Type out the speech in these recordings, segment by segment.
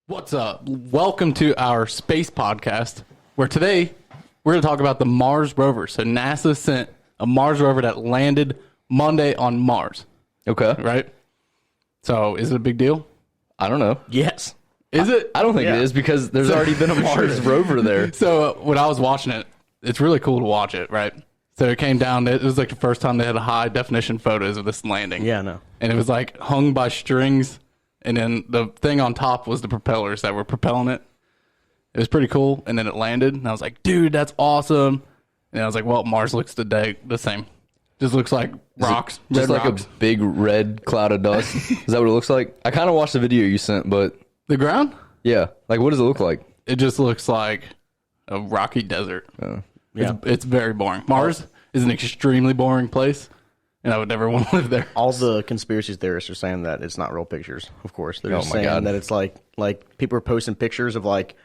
What's up? Welcome to our space podcast, where today we're going to talk about the Mars Rover. So NASA sent a Mars Rover that landed Monday on Mars. Okay. Right? So is it a big deal? I don't know. Yes. Is it? I don't think it is because there's already been a Mars Rover there. So when I was watching it, it's really cool to watch it, right? So it came down, it was like the first time they had high definition photos of this landing. Yeah, no. And it was like hung by strings. And then the thing on top was the propellers that were propelling it. It was pretty cool. And then it landed. And I was like, dude, that's awesome. And I was like, well, Mars looks today the same. Just looks like rocks. Just like rocks. a big red cloud of dust. Is that what it looks like? I kind of watched the video you sent, but... The ground? Yeah. Like, what does it look like? It just looks like a rocky desert. Yeah. It's very boring. Mars is an extremely boring place. And I would never want to live there. All the conspiracy theorists are saying that it's not real pictures, of course. They're just saying that it's like people are posting pictures of like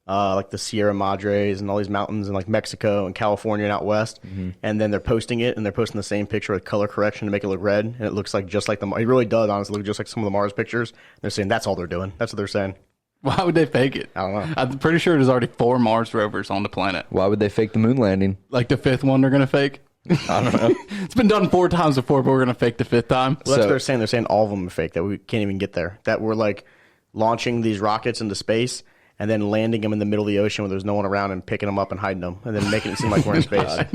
the Sierra Madres and all these mountains in like Mexico and California and out west. Mm-hmm. And then they're posting it and they're posting the same picture with color correction to make it look red. And it looks like just like it really does honestly look just like some of the Mars pictures. They're saying that's all they're doing. That's what they're saying. Why would they fake it? I don't know. I'm pretty sure there's already 4 Mars rovers on the planet. Why would they fake the moon landing? Like the 5th one they're going to fake? I don't know. It's been done 4 times before, but we're going to fake the 5th time. Well, that's what they're saying. They're saying all of them are fake, that we can't even get there. That we're like launching these rockets into space and then landing them in the middle of the ocean where there's no one around and picking them up and hiding them and then making it seem like we're in space.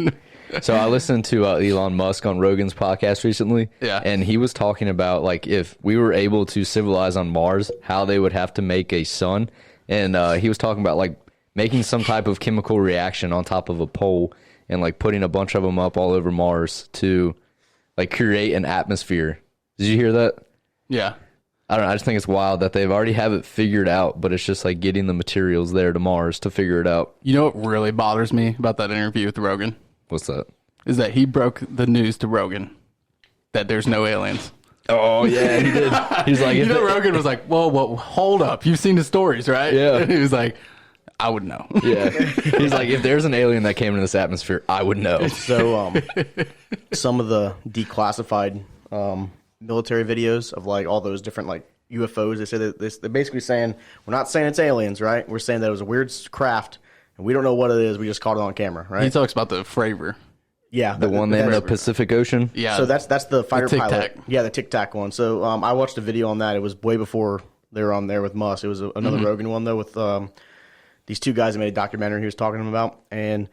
So I listened to Elon Musk on Rogan's podcast recently. Yeah. And he was talking about like if we were able to civilize on Mars, how they would have to make a sun. And he was talking about like making some type of chemical reaction on top of a pole and like putting a bunch of them up all over Mars to like create an atmosphere. Did you hear that? Yeah. I don't know. I just think it's wild that they've already have it figured out, but it's just like getting the materials there to Mars to figure it out. You know what really bothers me about that interview with Rogan? What's that? Is that he broke the news to Rogan that there's no aliens. Oh, yeah, he did. He's like, Rogan was like, whoa, hold up. You've seen the stories, right? Yeah. And he was like, I would know. Yeah. He's like, if there's an alien that came into this atmosphere, I would know. So some of the declassified military videos of like all those different like UFOs, they say that they're basically saying, we're not saying it's aliens, right? We're saying that it was a weird craft and we don't know what it is. We just caught it on camera, right? He talks about the Fravor. Yeah. The one in the Pacific Ocean? Yeah. So that's the fighter pilot. Tic-Tac. Yeah, the Tic Tac one. So I watched a video on that. It was way before they were on there with Musk. It was another Rogan one though with these 2 guys that made a documentary he was talking to them about. And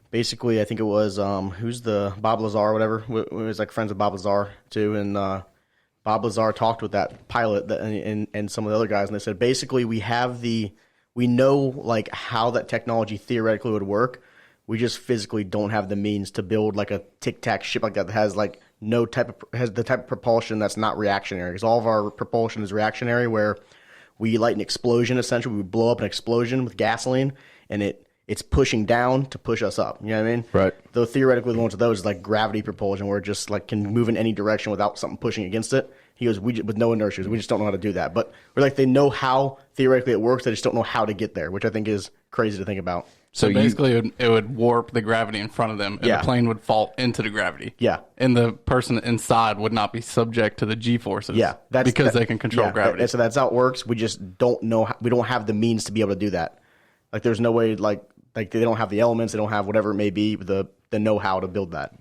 basically, I think it was, who's the Bob Lazar or whatever. It was like friends with Bob Lazar too. And Bob Lazar talked with that pilot and some of the other guys. And they said, basically, we know like how that technology theoretically would work. We just physically don't have the means to build like a Tic Tac ship like that has like has the type of propulsion that's not reactionary. Because all of our propulsion is reactionary, where we light an explosion. Essentially, we blow up an explosion with gasoline, and it's pushing down to push us up. You know what I mean? Right. Though theoretically, one of those is like gravity propulsion, where it just like can move in any direction without something pushing against it. He goes, with no inertia, we just don't know how to do that. But we're like, they know how theoretically it works, they just don't know how to get there, which I think is crazy to think about. So basically, it would warp the gravity in front of them, and the plane would fall into the gravity. Yeah. And the person inside would not be subject to the G-forces. Yeah. Because they can control gravity. So that's how it works. We just don't know. We don't have the means to be able to do that. Like, there's no way, like they don't have the elements. They don't have whatever it may be, the know-how to build that.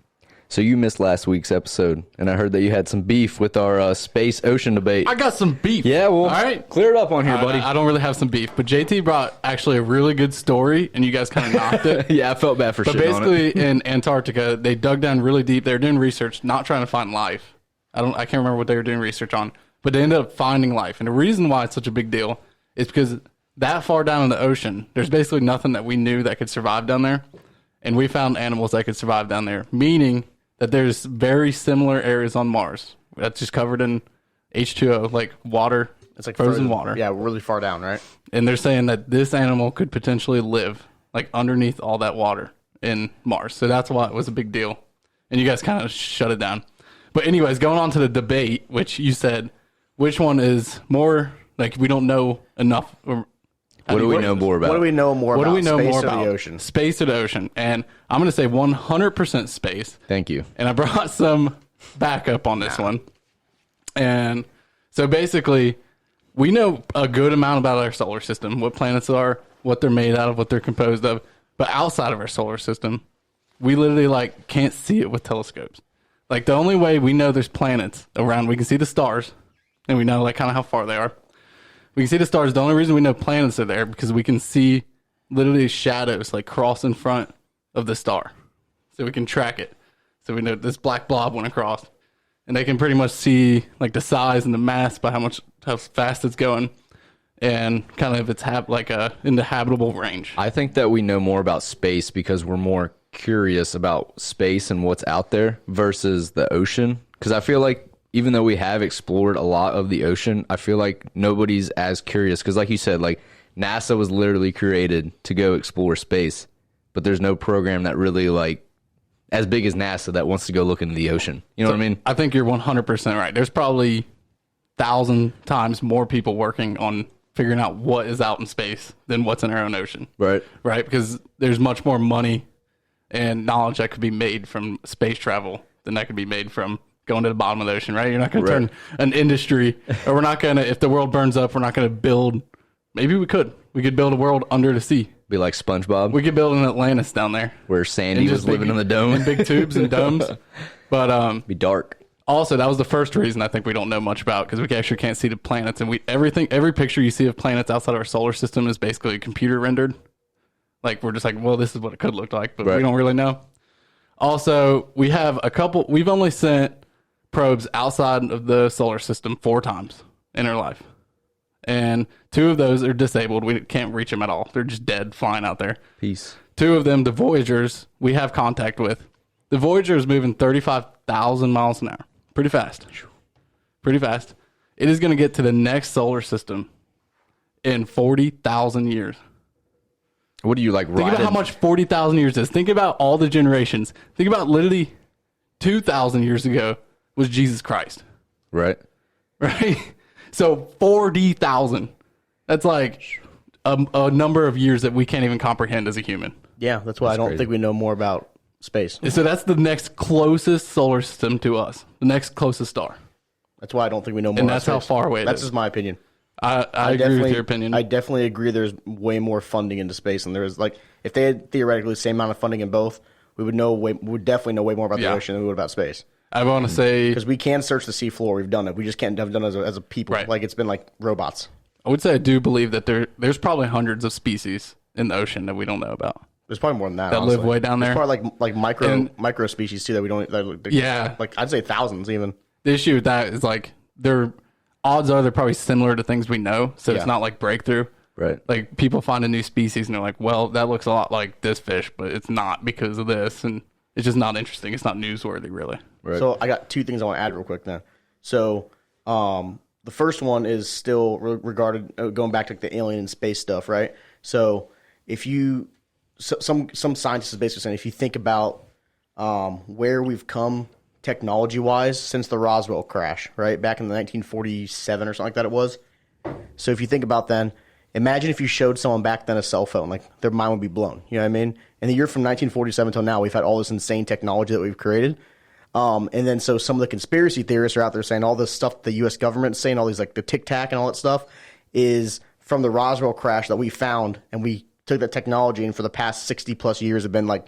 So you missed last week's episode, and I heard that you had some beef with our space ocean debate. I got some beef. Yeah, well, all right, clear it up on here, buddy. I don't really have some beef, but JT brought actually a really good story, and you guys kind of knocked it. Yeah, I felt bad for shitting on it. But basically, in Antarctica, they dug down really deep. They were doing research, not trying to find life. I can't remember what they were doing research on, but they ended up finding life. And the reason why it's such a big deal is because that far down in the ocean, there's basically nothing that we knew that could survive down there, and we found animals that could survive down there, meaning that there's very similar areas on Mars that's just covered in H2O, like water. It's like frozen water. Yeah, really far down, right? And they're saying that this animal could potentially live like underneath all that water in Mars. So that's why it was a big deal. And you guys kind of shut it down. But anyways, going on to the debate, which you said, which one is more like we don't know enough? What do we know more about? What do we know more What about? do we know Space more or about? the ocean? Space or the ocean. And I'm going to say 100% space. Thank you. And I brought some backup on this one. And so basically, we know a good amount about our solar system, what planets are, what they're made out of, what they're composed of. But outside of our solar system, we literally like can't see it with telescopes. Like the only way we know there's planets around, we can see the stars, and we know like kind of how far they are. We can see the stars. The only reason we know planets are there because we can see literally shadows like cross in front of the star, so we can track it. So we know this black blob went across, and they can pretty much see like the size and the mass by how fast it's going, and kind of if it's in the habitable range. I think that we know more about space because we're more curious about space and what's out there versus the ocean. Because I feel like even though we have explored a lot of the ocean, I feel like nobody's as curious. Because like you said, like NASA was literally created to go explore space, but there's no program that really like as big as NASA that wants to go look into the ocean. You know what I mean? I think you're 100% right. There's probably 1,000 times more people working on figuring out what is out in space than what's in our own ocean. Right. Right? Because there's much more money and knowledge that could be made from space travel than that could be made from going to the bottom of the ocean, right? You're not going to turn an industry, or we're not going to, if the world burns up, we're not going to build, maybe we could build a world under the sea. Be like SpongeBob. We could build an Atlantis down there. Where Sandy was living in the dome. In big tubes and domes. But be dark. Also, that was the first reason I think we don't know much about, because we actually can't see the planets. And every picture you see of planets outside of our solar system is basically computer rendered. Like, we're just like, well, this is what it could look like, but we don't really know. Also, we've only sent probes outside of the solar system 4 times in our life. And 2 of those are disabled. We can't reach them at all. They're just dead flying out there. Peace. 2 of them, the Voyagers, we have contact with. The Voyager is moving 35,000 miles an hour. Pretty fast. Pretty fast. It is going to get to the next solar system in 40,000 years. What do you like? Think about how much 40,000 years is. Think about all the generations. Think about literally 2,000 years ago was Jesus Christ. Right. Right? So 40,000. That's like a number of years that we can't even comprehend as a human. Yeah, that's why I don't think we know more about space. So that's the next closest solar system to us. The next closest star. That's why I don't think we know more And about that's space. how far away it is. That's just my opinion. I agree with your opinion. I definitely agree there's way more funding into space than there is. Like, if they had theoretically the same amount of funding in both, we would definitely know way more about the ocean than we would about space. I want to say... Because we can search the seafloor. We've done it. We just can't have done it as a people. Right. Like, it's been like robots. I would say I do believe that there's probably hundreds of species in the ocean that we don't know about. There's probably more than that. That live way down there. There's probably like micro species too that we don't. Yeah. Like, I'd say thousands even. The issue with that is like odds are they're probably similar to things we know, so it's not like breakthrough. Right. Like people find a new species and they're like, well, that looks a lot like this fish, but it's not because of this, and it's just not interesting. It's not newsworthy, really. Right. So I got 2 things I want to add real quick then. So the first one is still regarded going back to like the alien and space stuff, right? So if you some scientists is basically saying if you think about where we've come technology-wise since the Roswell crash, right? Back in the 1947 or something like that it was. So if you think about then, imagine if you showed someone back then a cell phone, like their mind would be blown. You know what I mean? And the year from 1947 till now, we've had all this insane technology that we've created. And then so some of the conspiracy theorists are out there saying all this stuff the U.S. government is saying, all these like the Tic Tac and all that stuff is from the Roswell crash that we found, and we took that technology and for the past 60 plus years have been like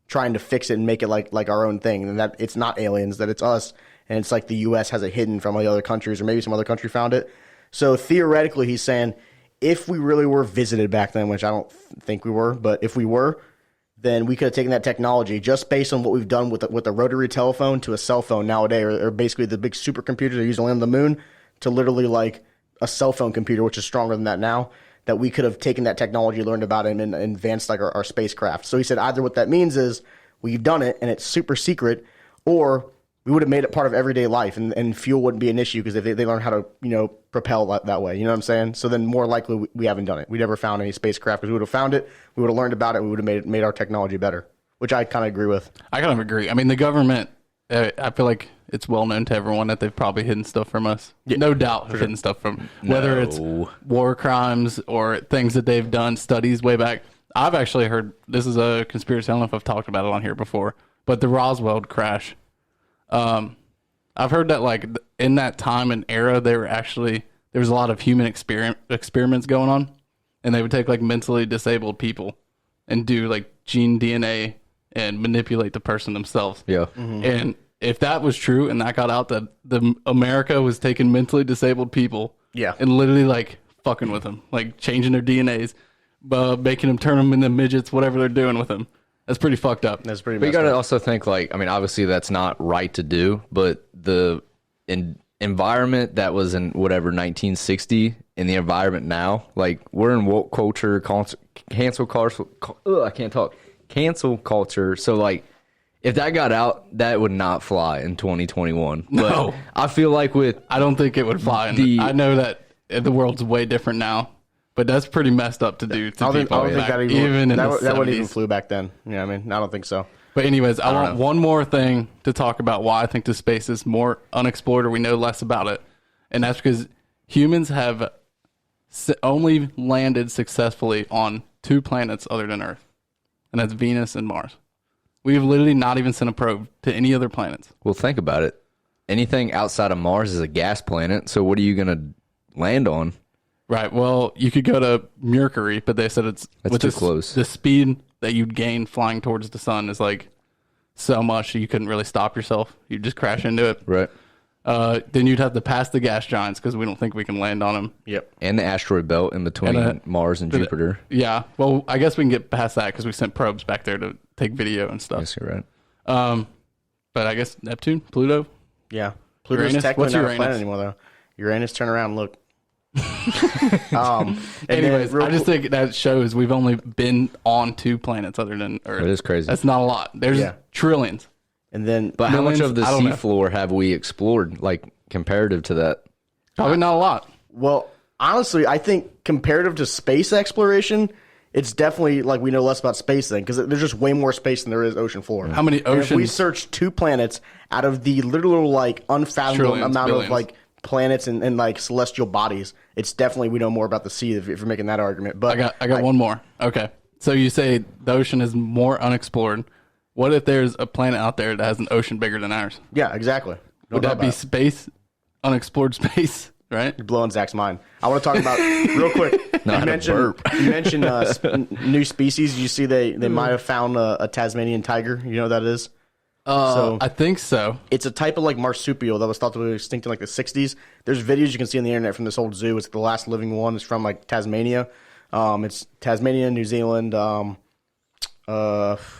trying to fix it and make it like our own thing, and that it's not aliens, that it's us, and it's like the U.S. has it hidden from all the other countries, or maybe some other country found it. So theoretically, he's saying if we really were visited back then, which I don't think we were, but if we were, then we could have taken that technology just based on what we've done with the rotary telephone to a cell phone nowadays, or basically the big supercomputers they use to land on the moon, to literally like a cell phone computer, which is stronger than that now, that we could have taken that technology, learned about it, and advanced like our spacecraft. So he said either what that means is we've done it and it's super secret, or we would have made it part of everyday life, and fuel wouldn't be an issue because they learn how to propel that way. You know what I'm saying? So then more likely we haven't done it. We never found any spacecraft because we would have found it, we would have learned about it, we would have made our technology better, which I kind of agree with. I kind of agree. I mean, the government, I feel like it's well known to everyone that they've probably hidden stuff from us. Yeah, no doubt have hidden stuff from, whether it's war crimes or things that they've done, studies way back. I've actually heard, this is a conspiracy, I don't know if I've talked about it on here before, but the Roswell crash, I've heard that like in that time and era, they were actually there was a lot of human experiments going on, and they would take like mentally disabled people and do like gene DNA and manipulate the person themselves. Yeah. And if that was true and that got out, that America was taking mentally disabled people and literally like fucking with them, like changing their DNAs, making them turn them into midgets, whatever they're doing with them. That's pretty fucked up. That's pretty. But you got to also think, like, I mean, obviously that's not right to do, but the environment that was in whatever 1960 and the environment now, like, we're in woke culture, cancel culture. I can't talk. Cancel culture. So, like, if that got out, that would not fly in 2021. No, but I feel like I don't think it would fly. I know that the world's way different now. But that's pretty messed up to do to people. I don't think that even in the 70s. That wouldn't even flew back then. Yeah, I mean, I don't think so. But anyways, I want one more thing to talk about why I think the space is more unexplored or we know less about it. And that's because humans have only landed successfully on 2 planets other than Earth. And that's Venus and Mars. We've literally not even sent a probe to any other planets. Well, think about it. Anything outside of Mars is a gas planet. So what are you going to land on? Right. Well, you could go to Mercury, but they said that's too close. The speed that you'd gain flying towards the sun is like so much you couldn't really stop yourself. You'd just crash into it. Right. Then you'd have to pass the gas giants because we don't think we can land on them. Yep. And the asteroid belt in between Mars and Jupiter. Yeah. Well, I guess we can get past that because we sent probes back there to take video and stuff. Yes, you're right. But I guess Neptune, Pluto. Yeah. Pluto's technically not a planet anymore, though. Uranus, turn around and look. Anyways, I just think that shows we've only been on 2 planets other than Earth. It is crazy. That's not a lot. There's trillions. And then, but how much of the seafloor have we explored, like, comparative to that? Probably not a lot. Well, honestly, I think comparative to space exploration, it's definitely like we know less about space then because there's just way more space than there is ocean floor. How many oceans? And if we search 2 planets out of the literal like unfathomable amount of like planets and like celestial bodies, it's definitely we know more about the sea if you're making that argument. But I got one more. Okay, so you say the ocean is more unexplored. What if there's a planet out there that has an ocean bigger than ours? Yeah, exactly. Would that be space, unexplored space? Right? You're blowing Zach's mind. I want to talk about real quick. You mentioned new species. Did you see they might have found a Tasmanian tiger? You know what that is? I think so. It's a type of like marsupial that was thought to be extinct in like the 60s. There's videos you can see on the internet from this old zoo. It's the last living one. It's from like Tasmania. It's Tasmania, New Zealand,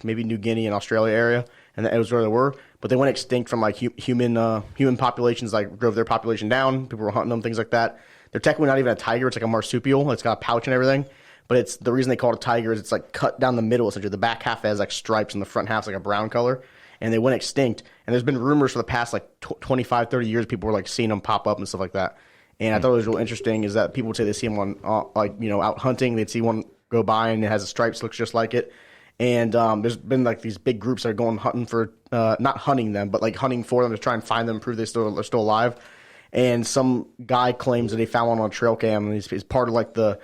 maybe New Guinea and Australia area, and it was where they were. But they went extinct from like human populations, like drove their population down. People were hunting them, things like that. They're technically not even a tiger. It's like a marsupial. It's got a pouch and everything. But it's the reason they call it a tiger is it's like cut down the middle essentially. The back half has like stripes and the front half's like a brown color. And they went extinct. And there's been rumors for the past like 25, 30 years, people were like seeing them pop up and stuff like that. And I thought it was real interesting is that people would say they see them on out hunting. They'd see one go by and it has the stripes, looks just like it. And there's been like these big groups that are going hunting for, not hunting them, but like hunting for them to try and find them, prove they're still alive. And some guy claims that he found one on a trail cam, and he's part of like the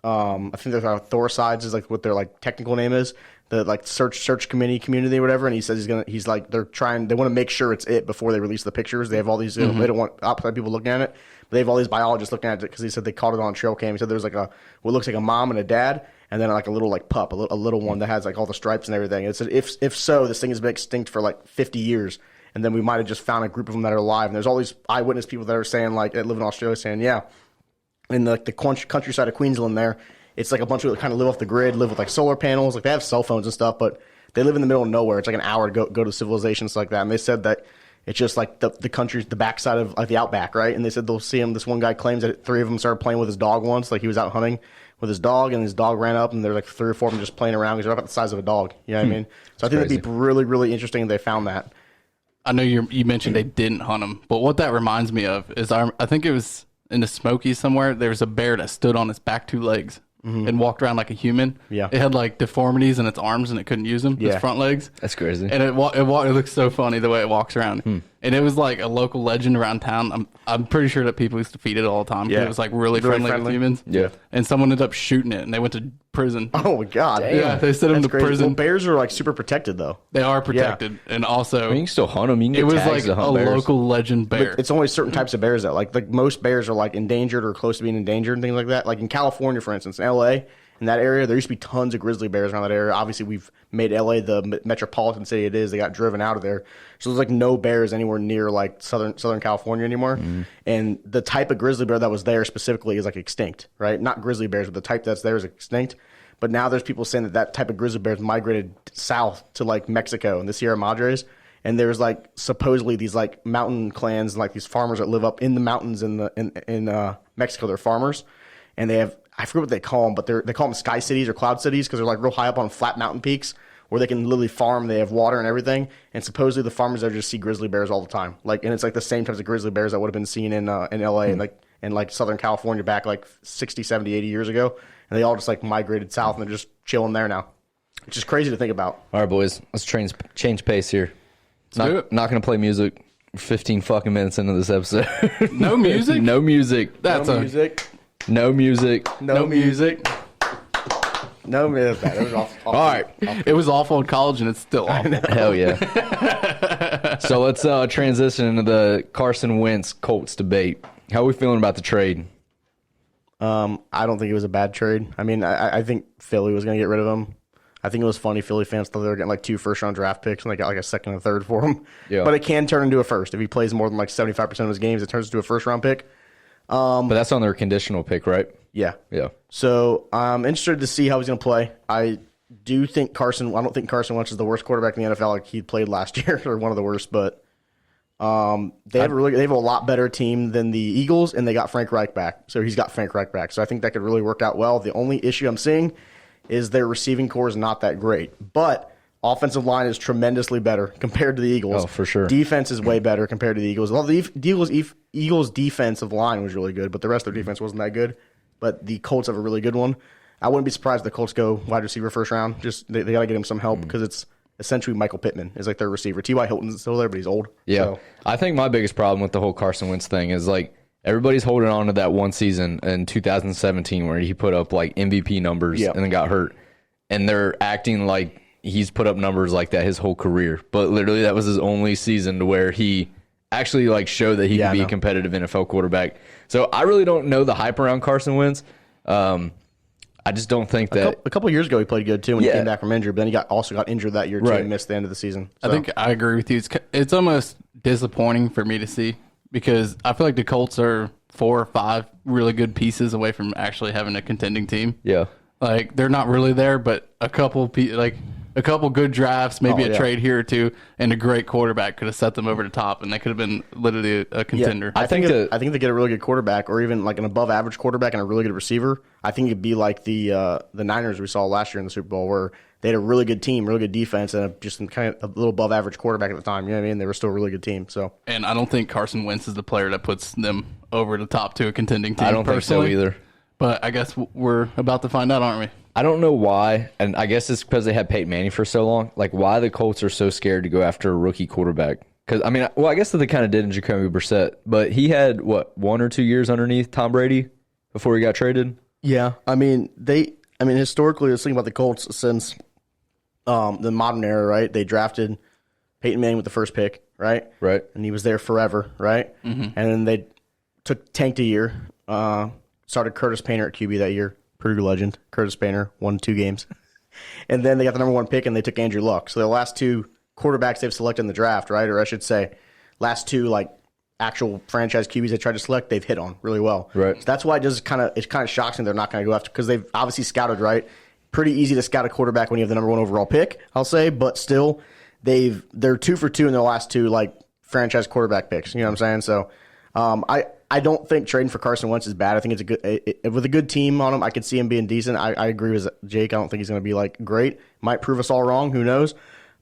I think there's Thorsides is like what their like technical name is, the like search community or whatever. And he says they want to make sure it's it before they release the pictures. They have all these, they don't want outside people looking at it, but they have all these biologists looking at it because he said they caught it on trail cam. He said there's like what looks like a mom and a dad, and then like a little like pup, a little one that has like all the stripes and everything. And it said if so, this thing has been extinct for like 50 years. And then we might have just found a group of them that are alive. And there's all these eyewitness people that are saying, like, that live in Australia, saying, yeah, in the countryside of Queensland there, it's like a bunch of people that kind of live off the grid, live with like solar panels. Like they have cell phones and stuff, but they live in the middle of nowhere. It's like an hour to go to civilizations like that. And they said that it's just like the country's the backside of like the outback, right? And they said they'll see him. This one guy claims that 3 of them started playing with his dog once. Like he was out hunting with his dog, and his dog ran up, and there's like 3 or 4 of them just playing around because they're about the size of a dog. You know what I mean? So I think it'd be really, really interesting if they found that. I know you mentioned they didn't hunt them, but what that reminds me of is I think it was in the Smokies somewhere. There was a bear that stood on its back 2 legs and walked around like a human. Yeah, it had like deformities in its arms and it couldn't use them. Its front legs. That's crazy. And it looks so funny the way it walks around. And And it was like a local legend around town. I'm pretty sure that people used to feed it all the time. Yeah. It was like really friendly with humans. Yeah. And someone ended up shooting it, and they went to prison. Oh, my God. Yeah, they sent them to Crazy. prison. Well, bears are like super protected, though. They are protected. And also, I mean, you can still hunt them. You can get it was tags like to a hunt bears. local legend bear. It's only certain types of bears that like most bears are like endangered or close to being endangered and things like that. Like in California, for instance, in LA, in that area, there used to be tons of grizzly bears around that area. Obviously, we've made LA the metropolitan city it is. They got driven out of there. So there's like no bears anywhere near like Southern California anymore. And the type of grizzly bear that was there specifically is like extinct, right? Not grizzly bears, but the type that's there is extinct. But now there's people saying that type of grizzly bear has migrated south to like Mexico and the Sierra Madres. And there's like supposedly these like mountain clans and like these farmers that live up in the mountains in Mexico. They're farmers, and they have, I forget what they call them, but they call them sky cities or cloud cities because they're like real high up on flat mountain peaks where they can literally farm. They have water and everything, and supposedly the farmers there just see grizzly bears all the time. Like, and it's like the same types of grizzly bears that would have been seen in LA and like Southern California back like 60, 70, 80 years ago, and they all just like migrated south and they're just chilling there now, which is crazy to think about. All right, boys, let's change pace here. do it. Not going to play music. 15 fucking minutes into this episode. No music? No music. That's No music. No music. No music. No music. That was awful. All right. It was awful in college, and it's still awful. Hell yeah. So let's transition into the Carson Wentz Colts debate. How are we feeling about the trade? I don't think it was a bad trade. I mean, I think Philly was going to get rid of him. I think it was funny. Philly fans thought they were getting like 2 first-round draft picks, and they got like a second and third for him. Yeah. But it can turn into a first. If he plays more than like 75% of his games, it turns into a first-round pick. But that's on their conditional pick, right? Yeah. Yeah. So I'm interested to see how he's going to play. I don't think Carson Wentz is the worst quarterback in the NFL like he played last year, or one of the worst, but they have a lot better team than the Eagles, and they got Frank Reich back. So he's got Frank Reich back. So I think that could really work out well. The only issue I'm seeing is their receiving core is not that great, but offensive line is tremendously better compared to the Eagles. Oh, for sure. Defense is way better compared to the Eagles. Well, the Eagles' defensive line was really good, but the rest of their defense wasn't that good. But the Colts have a really good one. I wouldn't be surprised if the Colts go wide receiver first round. Just they got to get him some help because it's essentially Michael Pittman is like their receiver. T.Y. Hilton's still there, but he's old. Yeah. So, I think my biggest problem with the whole Carson Wentz thing is like everybody's holding on to that one season in 2017 where he put up like MVP numbers and then got hurt. And they're acting like he's put up numbers like that his whole career. But literally that was his only season to where he actually like showed that he could be a competitive NFL quarterback. So I really don't know the hype around Carson Wentz. I just don't think that a couple of years ago he played good too when he came back from injury, but then he also got injured that year too and missed the end of the season. So. I think I agree with you. It's almost disappointing for me to see because I feel like the Colts are 4 or 5 really good pieces away from actually having a contending team. Yeah. Like they're not really there, but a couple good drafts, maybe a trade here or two, and a great quarterback could have set them over the top, and they could have been literally a contender. I think they get a really good quarterback, or even like an above average quarterback and a really good receiver. I think it'd be like the Niners we saw last year in the Super Bowl, where they had a really good team, really good defense, and just kind of a little above average quarterback at the time. You know what I mean? They were still a really good team. So, and I don't think Carson Wentz is the player that puts them over the top to a contending team. I don't think so either. But I guess we're about to find out, aren't we? I don't know why, and I guess it's because they had Peyton Manning for so long. Like, why the Colts are so scared to go after a rookie quarterback? Because, I mean, well, I guess that they kind of did in Jacoby Brissett, but he had, 1 or 2 years underneath Tom Brady before he got traded? Yeah. I mean, historically, let's think about the Colts since the modern era, right? They drafted Peyton Manning with the first pick, right? Right. And he was there forever, right? Mm-hmm. And then they tanked a year, started Curtis Painter at QB that year. Purdue legend, Curtis Painter, won 2 games. And then they got the number 1 pick, and they took Andrew Luck. So the last 2 quarterbacks they've selected in the draft, right? Or I should say, last 2 like actual franchise QBs they tried to select, they've hit on really well. Right. So that's why it kind of shocks me they're not going to go after, because they've obviously scouted, right? Pretty easy to scout a quarterback when you have the number 1 overall pick, I'll say, but still, they're 2 for 2 in their last 2 like franchise quarterback picks. You know what I'm saying? So I don't think trading for Carson Wentz is bad. I think it's with a good team on him, I could see him being decent. I agree with Jake. I don't think he's going to be like great. Might prove us all wrong. Who knows?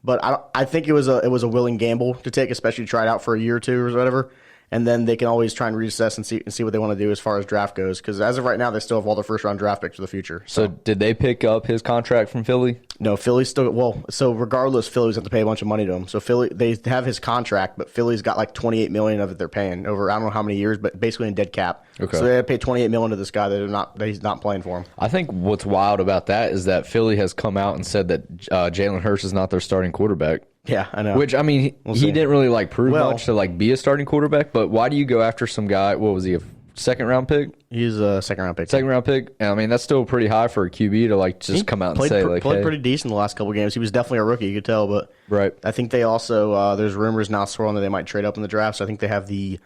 But I think it was a willing gamble to take, especially to try it out for a year or 2 or whatever. and then they can always try and reassess and see what they want to do as far as draft goes. Because as of right now, they still have all their first-round draft picks for the future. So did they pick up his contract from Philly? No, Philly's still so regardless, Philly's have to pay a bunch of money to him. So Philly, they have his contract, but Philly's got like $28 million of it they're paying over I don't know how many years, but basically in dead cap. Okay. So they have to pay $28 million to this guy that he's not playing for him. I think what's wild about that is that Philly has come out and said that Jalen Hurts is not their starting quarterback. Yeah, I know. Which, I mean, he didn't really like prove much to like be a starting quarterback, but why do you go after some guy? What was he, a second-round pick? He's a second-round pick. Second-round pick? And, I mean, that's still pretty high for a QB to like just come out and say like, played hey. pretty decent the last couple of games. He was definitely a rookie, you could tell. But Right. I think they also there's rumors now swirling that they might trade up in the draft. So I think they have the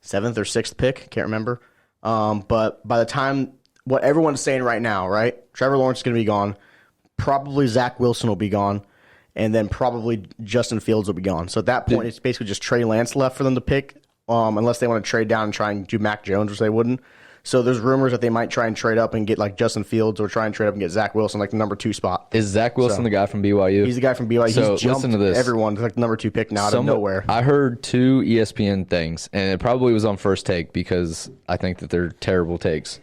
7th or 6th pick. Can't remember. But by the time what everyone's saying right now, right? Trevor Lawrence is going to be gone. Probably Zach Wilson will be gone. And then probably Justin Fields will be gone. So at that point, it's basically just Trey Lance left for them to pick, unless they want to trade down and try and do Mac Jones, which they wouldn't. So there's rumors that they might try and trade up and get like Justin Fields or try and trade up and get Zach Wilson, like the number 2 spot. Is Zach Wilson the guy from BYU? He's the guy from BYU. So He's jumped listen to this. everyone to like the number 2 pick now out of nowhere. I heard 2 ESPN things, and it probably was on First Take because I think that they're terrible takes.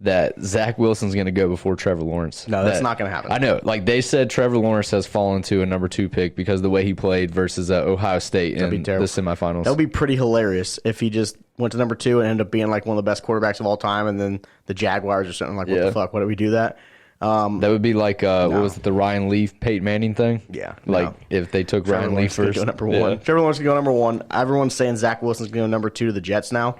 That Zach Wilson's going to go before Trevor Lawrence. No, that's not going to happen. I know. Like, they said Trevor Lawrence has fallen to a number 2 pick because of the way he played versus Ohio State in the semifinals. That would be pretty hilarious if he just went to number 2 and ended up being like one of the best quarterbacks of all time, and then the Jaguars are sitting like, what the fuck? Why did we do that? That would be like, what was it, the Ryan Leaf, Peyton Manning thing? Yeah. Like, if they took Ryan Leaf first. Go number 1. Trevor Lawrence can go number 1. Everyone's saying Zach Wilson's going to go number 2 to the Jets now.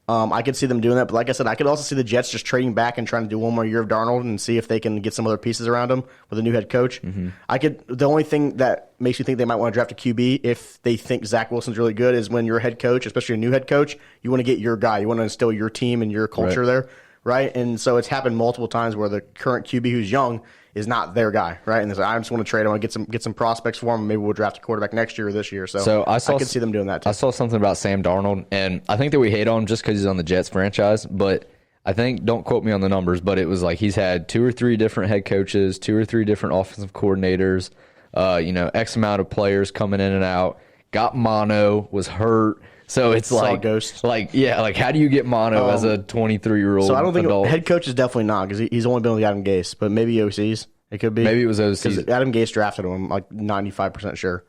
I could see them doing that, but like I said, I could also see the Jets just trading back and trying to do one more year of Darnold and see if they can get some other pieces around him with a new head coach. Mm-hmm. The only thing that makes me think they might want to draft a QB if they think Zach Wilson's really good is when you're a head coach, especially a new head coach, you want to get your guy. You want to instill your team and your culture there, right? And so it's happened multiple times where the current QB who's young is not their guy, right? And I just want to trade him. I want to get some prospects for him. Maybe we'll draft a quarterback next year or this year. So I could see them doing that too. I saw something about Sam Darnold, and I think that we hate on him just because he's on the Jets franchise. But I think, don't quote me on the numbers, but it was like he's had 2 or 3 different head coaches, 2 or 3 different offensive coordinators, X amount of players coming in and out. Got mono, was hurt. So it's like, ghost. how do you get mono as a 23-year-old? So I don't think adult? head coach is definitely not because he's only been with Adam Gase, but maybe OCs. It could be. Maybe it was OCs. Because Adam Gase drafted him, like 95% sure.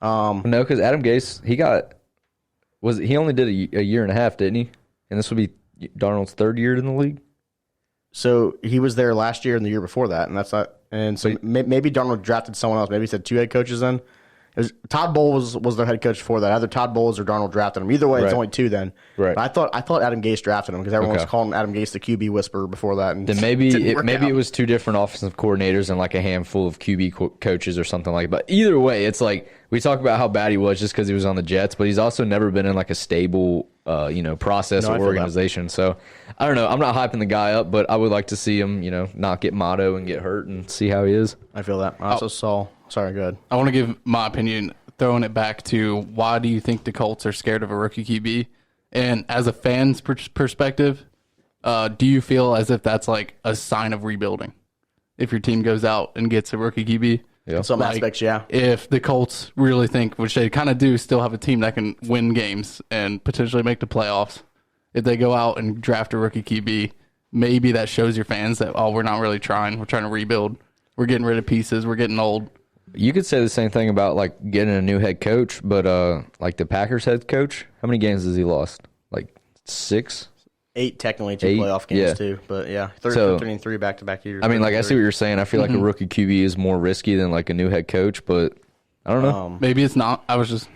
No, because Adam Gase, he only did a year and a half, didn't he? And this would be Darnold's 3rd year in the league. So he was there last year and the year before that, and that's not. And so maybe Darnold drafted someone else. Maybe he said 2 head coaches then. Todd Bowles was their head coach before that. Either Todd Bowles or Darnold drafted him. Either way, it's only 2 then. Right. But I thought Adam Gase drafted him because everyone was calling Adam Gase the QB whisperer before that. And then maybe it was 2 different offensive coordinators and like a handful of QB coaches or something like that. But either way, it's like we talk about how bad he was just because he was on the Jets, but he's also never been in like a stable process or organization. So I don't know. I'm not hyping the guy up, but I would like to see him, not get motto and get hurt and see how he is. I feel that. I also saw. Sorry, go ahead. I want to give my opinion, throwing it back to why do you think the Colts are scared of a rookie QB? And as a fan's perspective, do you feel as if that's like a sign of rebuilding? If your team goes out and gets a rookie QB? Yeah. In some aspects, yeah. If the Colts really think, which they kind of do, still have a team that can win games and potentially make the playoffs, if they go out and draft a rookie QB, maybe that shows your fans that, we're not really trying. We're trying to rebuild. We're getting rid of pieces. We're getting old. You could say the same thing about like getting a new head coach, but like the Packers head coach, how many games has he lost? Like 6? 8 technically, 2 playoff games too. But yeah, 13-3 back-to-back years. I mean, like I see what you're saying. I feel like a rookie QB is more risky than like a new head coach, but I don't know. Maybe it's not. I was just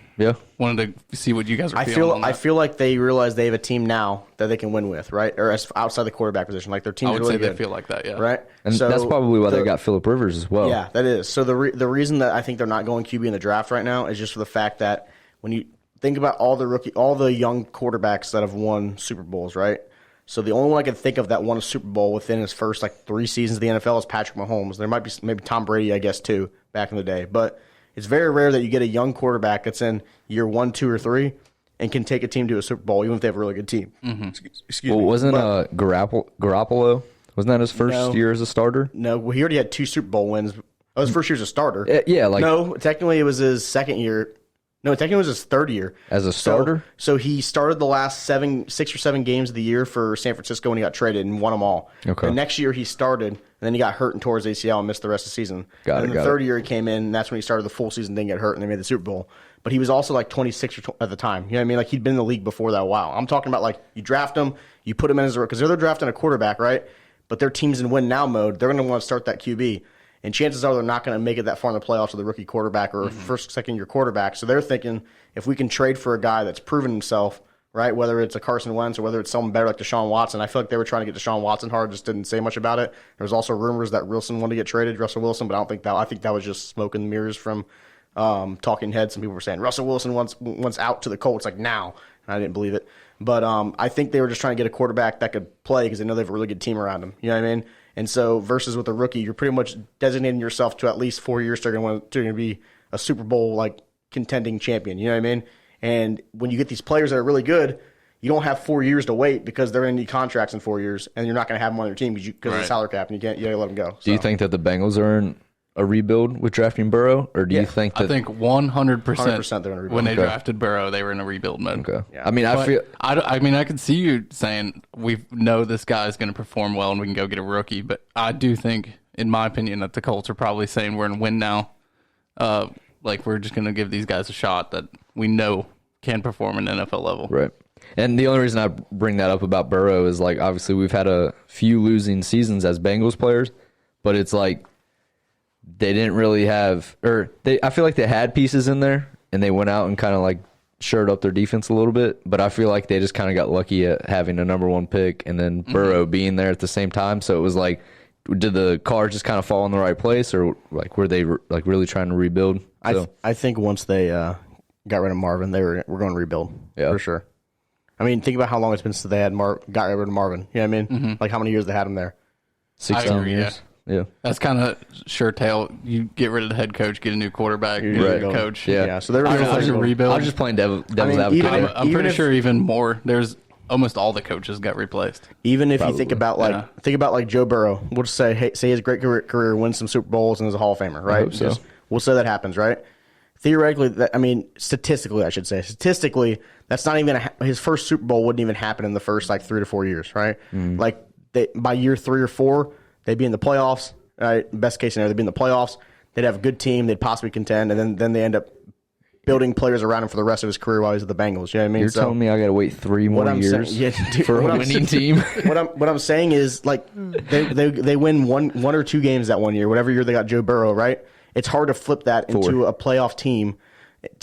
wanted to see what you guys are feeling. I feel like they realize they have a team now that they can win with, right? Or as outside the quarterback position, like their team's really good. I would say they feel like that, yeah. Right? And so that's probably why they got Phillip Rivers as well. Yeah, that is. So the reason that I think they're not going QB in the draft right now is just for the fact that when you think about all the young quarterbacks that have won Super Bowls, right? So the only one I can think of that won a Super Bowl within his first 3 seasons of the NFL is Patrick Mahomes. There might be maybe Tom Brady, I guess, too, back in the day. But it's very rare that you get a young quarterback that's in year 1, 2, or 3 and can take a team to a Super Bowl, even if they have a really good team. Mm-hmm. Excuse me. Wasn't Garoppolo? Wasn't that his first year as a starter? No, well, he already had 2 Super Bowl wins. Oh, his first year as a starter. Yeah, no, technically it was his second year. No, technically it was his third year. As a starter? So he started the last 6 or 7 games of the year for San Francisco when he got traded and won them all. Okay. The next year he started, and then he got hurt and tore his ACL and missed the rest of the season. Got and it, then the third year he came in, and that's when he started the full season, didn't get hurt, and they made the Super Bowl. But he was also like 26 at the time. You know what I mean? Like he'd been in the league before that a while. I'm talking about like you draft him, you put him in as a, because they're drafting a quarterback, right? But their team's in win now mode. They're going to want to start that QB. And chances are they're not going to make it that far in the playoffs with a rookie quarterback or a first, second-year quarterback. So they're thinking if we can trade for a guy that's proven himself, right, whether it's a Carson Wentz or whether it's someone better like Deshaun Watson. I feel like they were trying to get Deshaun Watson hard, just didn't say much about it. There was also rumors that Wilson wanted to get traded, Russell Wilson, but I think that was just smoke and mirrors from talking heads. Some people were saying Russell Wilson wants out to the Colts like now. And I didn't believe it. But I think they were just trying to get a quarterback that could play because they know they have a really good team around him. You know what I mean? And so versus with a rookie, you're pretty much designating yourself to at least 4 years to going to be a Super Bowl like contending champion. You know what I mean? And when you get these players that are really good, you don't have 4 years to wait because they're going to need contracts in 4 years, and you're not going to have them on your team because of the salary cap, and you got to let them go. So. Do you think that the Bengals are in a rebuild with drafting Burrow, or do you think that? I think 100%. 100% they're in a rebuild. When they drafted Burrow, they were in a rebuild mode. Okay. Yeah. I mean, I can see you saying we know this guy's going to perform well and we can go get a rookie, but I do think, in my opinion, that the Colts are probably saying we're in win now. Like we're just going to give these guys a shot that we know can perform at NFL level. Right. And the only reason I bring that up about Burrow is like obviously we've had a few losing seasons as Bengals players, but it's like they didn't really have, I feel like they had pieces in there and they went out and kind of like shored up their defense a little bit, but I feel like they just kind of got lucky at having a number 1 pick and then Burrow being there at the same time. So it was like, did the cards just kind of fall in the right place, or like were they like really trying to rebuild? So, I think once they got rid of Marvin, we're going to rebuild for sure. I mean, think about how long it's been since they had got rid of Marvin. You know what I mean? Like how many years they had him there? 16 years. Yeah. That's kind of sure tale. You get rid of the head coach, get a new quarterback, get a new coach. Yeah. So they're a rebuild. I was just playing devil's advocate. I'm pretty sure even more. There's almost all the coaches got replaced. Even if you think about like Joe Burrow, we'll just say his great career, wins some Super Bowls and is a Hall of Famer, right? So. We'll say that happens, right? Theoretically, statistically, I should say, that's not even his first Super Bowl wouldn't even happen in the first like 3 to 4 years, right? Like by year 3 or 4, they'd be in the playoffs. Right? Best case scenario, they'd be in the playoffs. They'd have a good team. They'd possibly contend, and then they end up building players around him for the rest of his career while he's at the Bengals. You know what I mean? You're telling me I got to wait 3 more years for a winning team? What I'm saying is like they win one or 2 games that one year, whatever year they got Joe Burrow, right? It's hard to flip that into a playoff team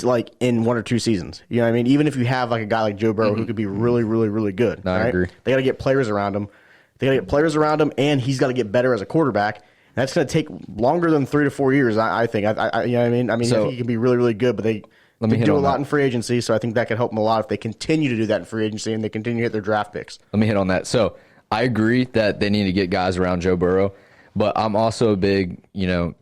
like in 1 or 2 seasons. You know what I mean? Even if you have like a guy like Joe Burrow who could be really, really, really good. No, right? I agree. They got to get players around him. And he's got to get better as a quarterback. And that's going to take longer than 3 to 4 years, I think. You know what I mean? I think he can be really, really good, but they do a lot in free agency, so I think that could help them a lot if they continue to do that in free agency and they continue to hit their draft picks. Let me hit on that. So I agree that they need to get guys around Joe Burrow, but I'm also a big,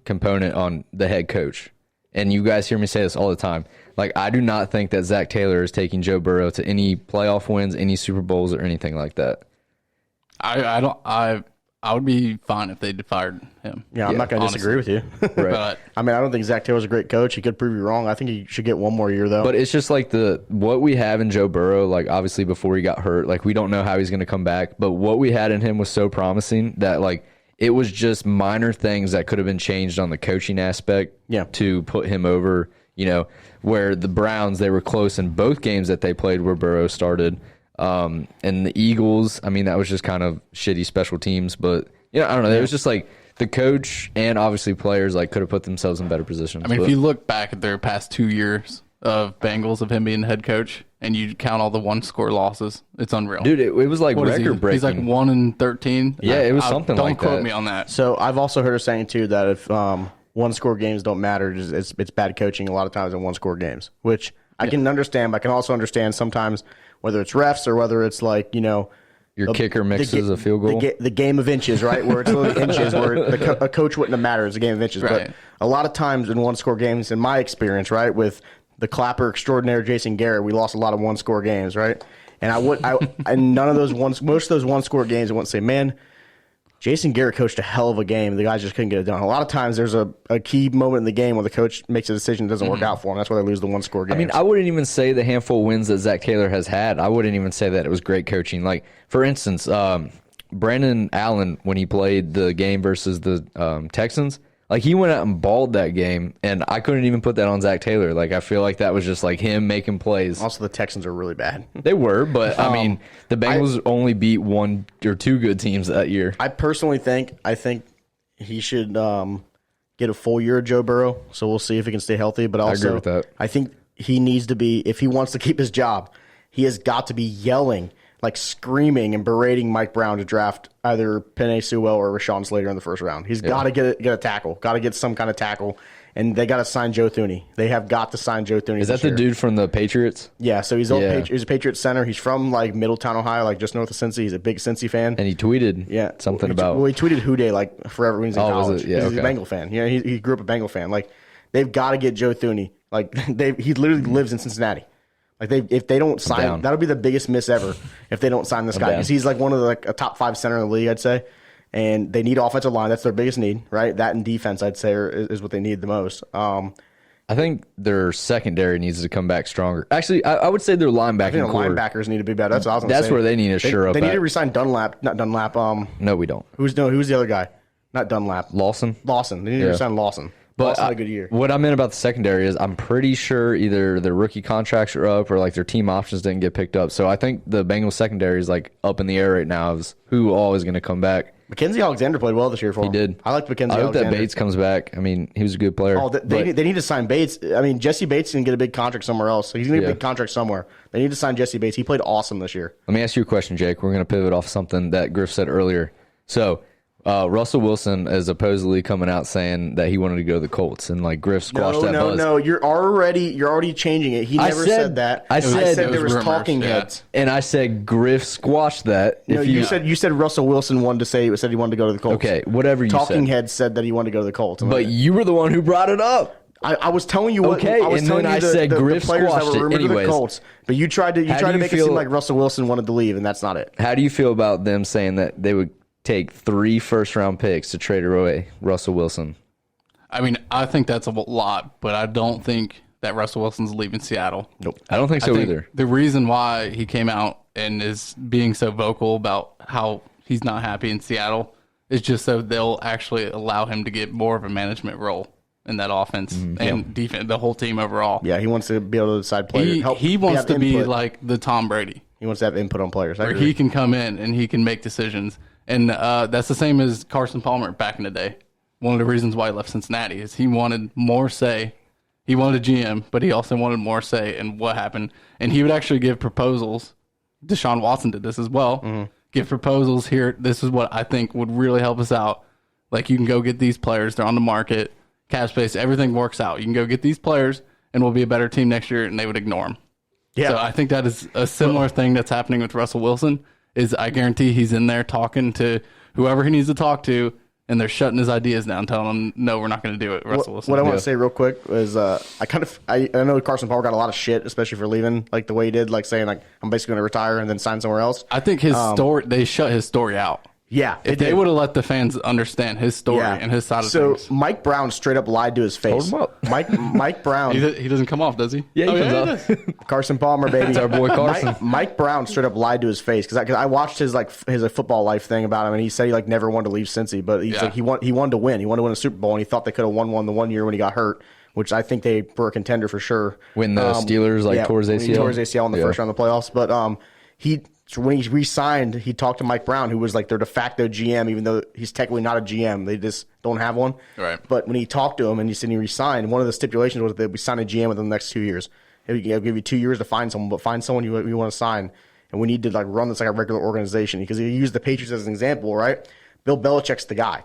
component on the head coach. And you guys hear me say this all the time. Like, I do not think that Zach Taylor is taking Joe Burrow to any playoff wins, any Super Bowls, or anything like that. I would be fine if they fired him. Yeah, I'm not going to disagree with you. Right. But I mean, I don't think Zach Taylor's a great coach. He could prove you wrong. I think he should get 1 more year, though. But it's just like what we have in Joe Burrow, like obviously before he got hurt, like we don't know how he's going to come back. But what we had in him was so promising that like it was just minor things that could have been changed on the coaching aspect to put him over, where the Browns, they were close in both games that they played where Burrow started. And the Eagles, I mean, that was just kind of shitty special teams, but I don't know. It was just like the coach and obviously players like could have put themselves in better positions. I mean, if you look back at their past 2 years of Bengals of him being head coach and you count all the 1-score losses, it's unreal. Dude, it was like record breaking. He's like 1-13. Yeah, it was something like that. Don't quote me on that. So I've also heard a saying too that if 1-score games don't matter, it's bad coaching a lot of times in 1-score games, which I can understand, but I can also understand sometimes whether it's refs or whether it's like, your kicker mixes a field goal. The game of inches, right? Where it's literally inches, where a coach wouldn't have mattered. It's a game of inches. Right. But a lot of times in 1-score games, in my experience, right, with the clapper extraordinaire Jason Garrett, we lost a lot of 1-score games, right? And and none of those most of those 1-score games, I wouldn't say, man, Jason Garrett coached a hell of a game. The guys just couldn't get it done. A lot of times there's a key moment in the game where the coach makes a decision that doesn't work out for them. That's why they lose the one-score games. I mean, I wouldn't even say the handful of wins that Zach Taylor has had, I wouldn't even say that it was great coaching. Like, for instance, Brandon Allen, when he played the game versus the Texans, like, he went out and balled that game, and I couldn't even put that on Zach Taylor. Like, I feel like that was just, like, him making plays. Also, the Texans are really bad. They were, but, I mean, the Bengals only beat one or two good teams that year. I personally think he should get a full year of Joe Burrow, so we'll see if he can stay healthy. But also, I agree with that. I think he needs to be, if he wants to keep his job, he has got to be yelling, like screaming and berating Mike Brown to draft either Penei Sewell or Rashawn Slater in the first round. He's got to get a tackle, got to get some kind of tackle, and they got to sign Joe Thuney. They have got to sign Joe Thuney. Is that the dude from the Patriots? Yeah, so he's a Patriots center. He's from like Middletown, Ohio, like just north of Cincy. He's a big Cincy fan. And he tweeted something about. Well, he tweeted Houday like forever when he was in college. Was it? Yeah, he's a Bengal fan. Yeah, he grew up a Bengal fan. Like they've got to get Joe Thuney. Like he literally lives in Cincinnati. Like if they don't sign, that'll be the biggest miss ever if they don't sign this guy, because he's like one of the a top 5 center in the league, I'd say. And they need offensive line. That's their biggest need, right? That and defense, I'd say, is what they need the most. I think their secondary needs to come back stronger. Actually, I would say their linebacking core. Linebackers need to be better. That's what I was going to say. That's where they need to shore up. They need to resign Dunlap, not Dunlap. No, we don't. Who's the other guy? Not Dunlap. Lawson. They need to resign Lawson. But Lawson had a good year. What I meant about the secondary is I'm pretty sure either their rookie contracts are up or like their team options didn't get picked up. So I think the Bengals secondary is like up in the air right now as who all is going to come back. Mackenzie Alexander played well this year for him. He did. I like Mackenzie Alexander. Alexander. I hope that Bates comes back. I mean, he was a good player. Oh, they need to sign Bates. I mean, Jesse Bates can get a big contract somewhere else. So he's going to get a big contract somewhere. They need to sign Jesse Bates. He played awesome this year. Let me ask you a question, Jake. We're going to pivot off something that Griff said earlier. So, Russell Wilson is supposedly coming out saying that he wanted to go to the Colts, and like Griff squashed that buzz. No, you're already changing it. He never said that. I said there was rumors, talking heads, and I said Griff squashed that. No, you said Russell Wilson said he wanted to go to the Colts. Okay, whatever you said. Talking heads said that he wanted to go to the Colts, but you were the one who brought it up. I was telling you what. Okay, I was and telling then you I said Griff the players that squashed were it. rumored to the Anyways, Colts, but you tried to make it seem like Russell Wilson wanted to leave, and that's not it. How do you feel about them saying that they would take 3 first-round picks to trade away Russell Wilson? I mean, I think that's a lot, but I don't think that Russell Wilson's leaving Seattle. Nope. I don't think so either. The reason why he came out and is being so vocal about how he's not happy in Seattle is just so they'll actually allow him to get more of a management role in that offense and defense, the whole team overall. Yeah, he wants to be able to decide players. He wants to be like the Tom Brady. He wants to have input on players. Where he can come in and he can make decisions. And that's the same as Carson Palmer back in the day. One of the reasons why he left Cincinnati is he wanted more say. He wanted a GM, but he also wanted more say in what happened. And he would actually give proposals. Deshaun Watson did this as well. Give proposals here. This is what I think would really help us out. Like, you can go get these players. They're on the market. Cap space. Everything works out. You can go get these players, and we'll be a better team next year, and they would ignore them. Yeah. So I think that is a similar thing that's happening with Russell Wilson. Is I guarantee he's in there talking to whoever he needs to talk to, and they're shutting his ideas down, telling him, no, we're not going to do it, Russell Wilson. What I want to say real quick is I know Carson Palmer got a lot of shit, especially for leaving like the way he did, like saying like I'm basically going to retire and then sign somewhere else. I think his story, they shut his story out. Yeah. If they would have let the fans understand his story and his side of things. So Mike Brown straight up lied to his face. Hold him up. Mike Brown. He doesn't come off, does he? Yeah, he comes off. Carson Palmer, baby. It's our boy Carson. Mike Brown straight up lied to his face because I watched his football life thing about him, and he said he never wanted to leave Cincy, but he's like he wanted to win. He wanted to win a Super Bowl, and he thought they could have won one the 1 year when he got hurt, which I think they were a contender for sure. When the Steelers tore his ACL. He tore his ACL in the first round of the playoffs, but when he re-signed, he talked to Mike Brown, who was like their de facto GM, even though he's technically not a GM. They just don't have one. Right. But when he talked to him and he said he re-signed, one of the stipulations was that we sign a GM within the next 2 years. I'll give you 2 years to find someone, but find someone you want to sign. And we need to like run this like a regular organization, because he used the Patriots as an example, right? Bill Belichick's the guy,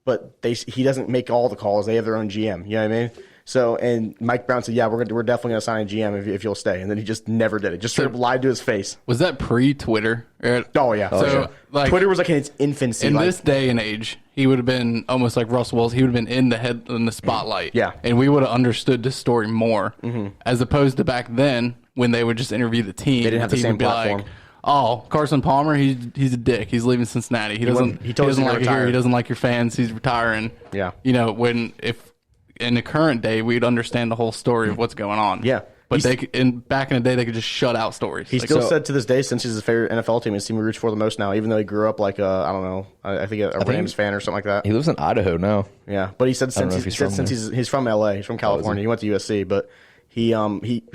but he doesn't make all the calls. They have their own GM. You know what I mean? So, and Mike Brown said, yeah, we're definitely going to sign a GM if you'll stay. And then he just never did it. Just straight up lied to his face. Was that pre-Twitter? Oh, yeah. So, like, Twitter was like in its infancy. In this day and age, he would have been almost like Russell Wilson. He would have been in the spotlight. Yeah. And we would have understood the story more, as opposed to back then when they would just interview the team. They didn't have the same platform. Like, oh, Carson Palmer, he's a dick. He's leaving Cincinnati. He doesn't like it here. He doesn't like your fans. He's retiring. Yeah. If in the current day we'd understand the whole story of what's going on. Yeah. But back in the day, they could just shut out stories. He still said to this day, since he's his favorite NFL team, his team he roots for the most now, even though he grew up like I don't know, I think a Rams fan or something like that. He lives in Idaho now. Yeah, but he said he's from LA, he's from California. He went to USC, but he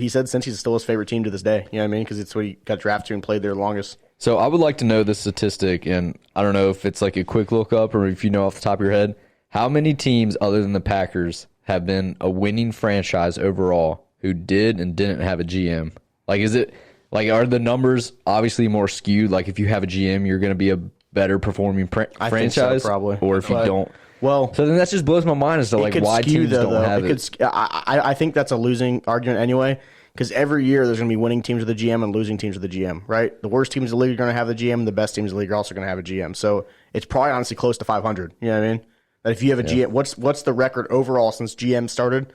said since he's still his favorite team to this day. You know what I mean? Because it's what he got drafted to and played there the longest. So I would like to know this statistic, and I don't know if it's like a quick look up or if you know off the top of your head. How many teams other than the Packers have been a winning franchise overall who did and didn't have a GM? Like, is it like, are the numbers obviously more skewed? Like, if you have a GM, you're going to be a better performing franchise, think so, probably. Or if you don't. Well, so then that just blows my mind as to like why teams don't have it. I think that's a losing argument anyway, because every year there's going to be winning teams with a GM and losing teams with a GM, right? The worst teams in the league are going to have the GM, the best teams in the league are also going to have a GM. So it's probably honestly close to 500. You know what I mean? That if you have a GM, what's the record overall since GM started?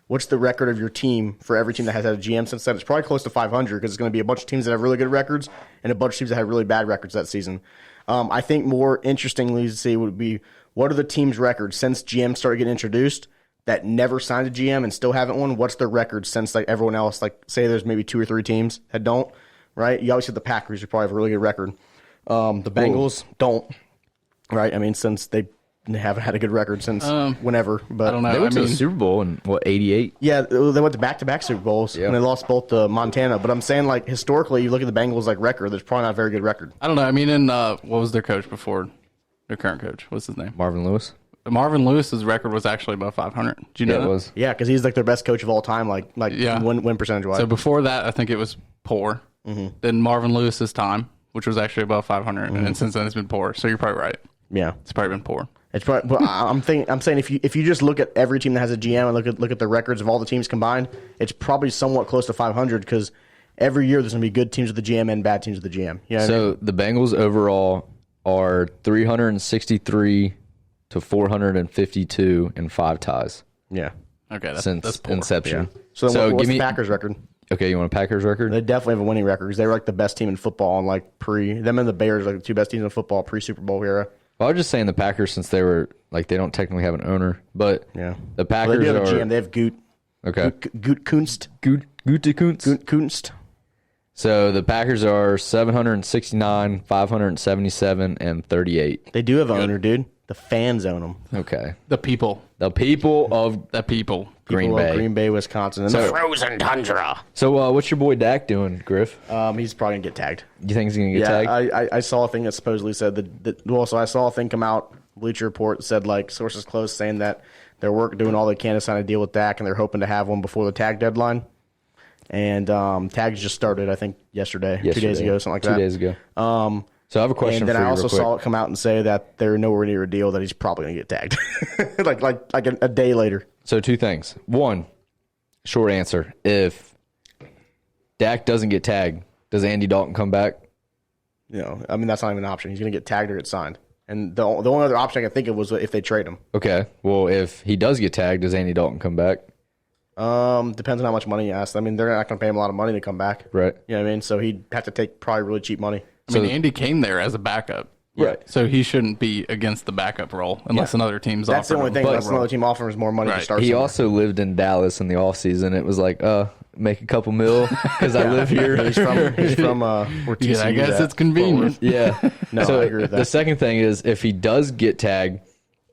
What's the record of your team for every team that has had a GM since then? It's probably close to 500 because it's going to be a bunch of teams that have really good records and a bunch of teams that have really bad records that season. I think more interestingly to see would be what are the teams' records since GM started getting introduced that never signed a GM and still haven't won? What's their record since like everyone else? Like say there's maybe 2 or 3 teams that don't, right? You always have the Packers who probably have a really good record. The Bengals don't, right? I mean, since they haven't had a good record since whenever. But I don't know. They went to the Super Bowl in, what, 88? Yeah, they went to back-to-back Super Bowls, and they lost both to Montana. But I'm saying, like, historically, you look at the Bengals' like record, there's probably not a very good record. I don't know. I mean, in what was their coach before? Their current coach. What's his name? Marvin Lewis. Marvin Lewis's record was actually above 500. Do you know that? It was. Yeah, because he's like their best coach of all time, win percentage-wise. So before that, I think it was poor. Mm-hmm. Then Marvin Lewis's time, which was actually above 500, and since then it's been poor. So you're probably right. Yeah, it's probably been poor. It's probably, but I'm saying if you just look at every team that has a GM and look at the records of all the teams combined, it's probably somewhat close to 500 because every year there's going to be good teams with the GM and bad teams with the GM. You know what I mean? The Bengals overall are 363 to 452 and 5 ties. Yeah. Okay, that's poor. inception. Yeah. So what's the Packers record? Okay, you want a Packers record? They definitely have a winning record because they were like the best team in football and like them and the Bears like the 2 best teams in football pre-Super Bowl era. Well, I was just saying the Packers since they were like they don't technically have an owner, but the Packers they do have a GM. They have Goot. Okay. Kunst. Kunst. So the Packers are 769, 577, and 38. They do have an owner, dude. The fans own them. Okay. The people of Green Bay, Wisconsin, and the frozen tundra. So what's your boy Dak doing, Griff? He's probably gonna get tagged. You think he's gonna get tagged? I saw a thing that supposedly said so I saw a thing come out, Bleacher Report said like sources close saying that they're doing all they can to sign a deal with Dak, and they're hoping to have one before the tag deadline. And tags just started, I think, yesterday. 2 days ago, something like that. 2 days ago. So I have a question for you. And then I also saw it come out and say that they're nowhere near a deal that he's probably going to get tagged, like a day later. So 2 things. 1, short answer: if Dak doesn't get tagged, does Andy Dalton come back? I mean that's not even an option. He's going to get tagged or get signed. And the only other option I can think of was if they trade him. Okay. Well, if he does get tagged, does Andy Dalton come back? Depends on how much money you ask. I mean, they're not going to pay him a lot of money to come back. Right. You know what I mean? So he'd have to take probably really cheap money. I mean, Andy came there as a backup. Right. So he shouldn't be against the backup role unless another team's offering. That's the only thing. Unless another team offers more money to start. He also lived in Dallas in the offseason. It was like, make a couple mil because I live here. He's from where TCU I guess it's convenient. Yeah. No, so I agree with that. The second thing is, if he does get tagged,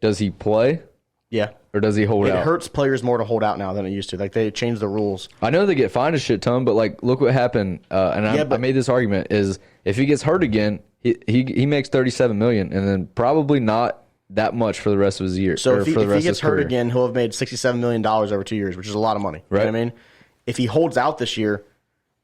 does he play? Yeah. Or does he hold out? It hurts players more to hold out now than it used to. Like, they changed the rules. I know they get fined a shit ton, but, like, look what happened. I made this argument, is if he gets hurt again, he makes $37 million, and then probably not that much for the rest of his year. So if he gets hurt again, he'll have made $67 million over 2 years, which is a lot of money. Right. You know what I mean? If he holds out this year,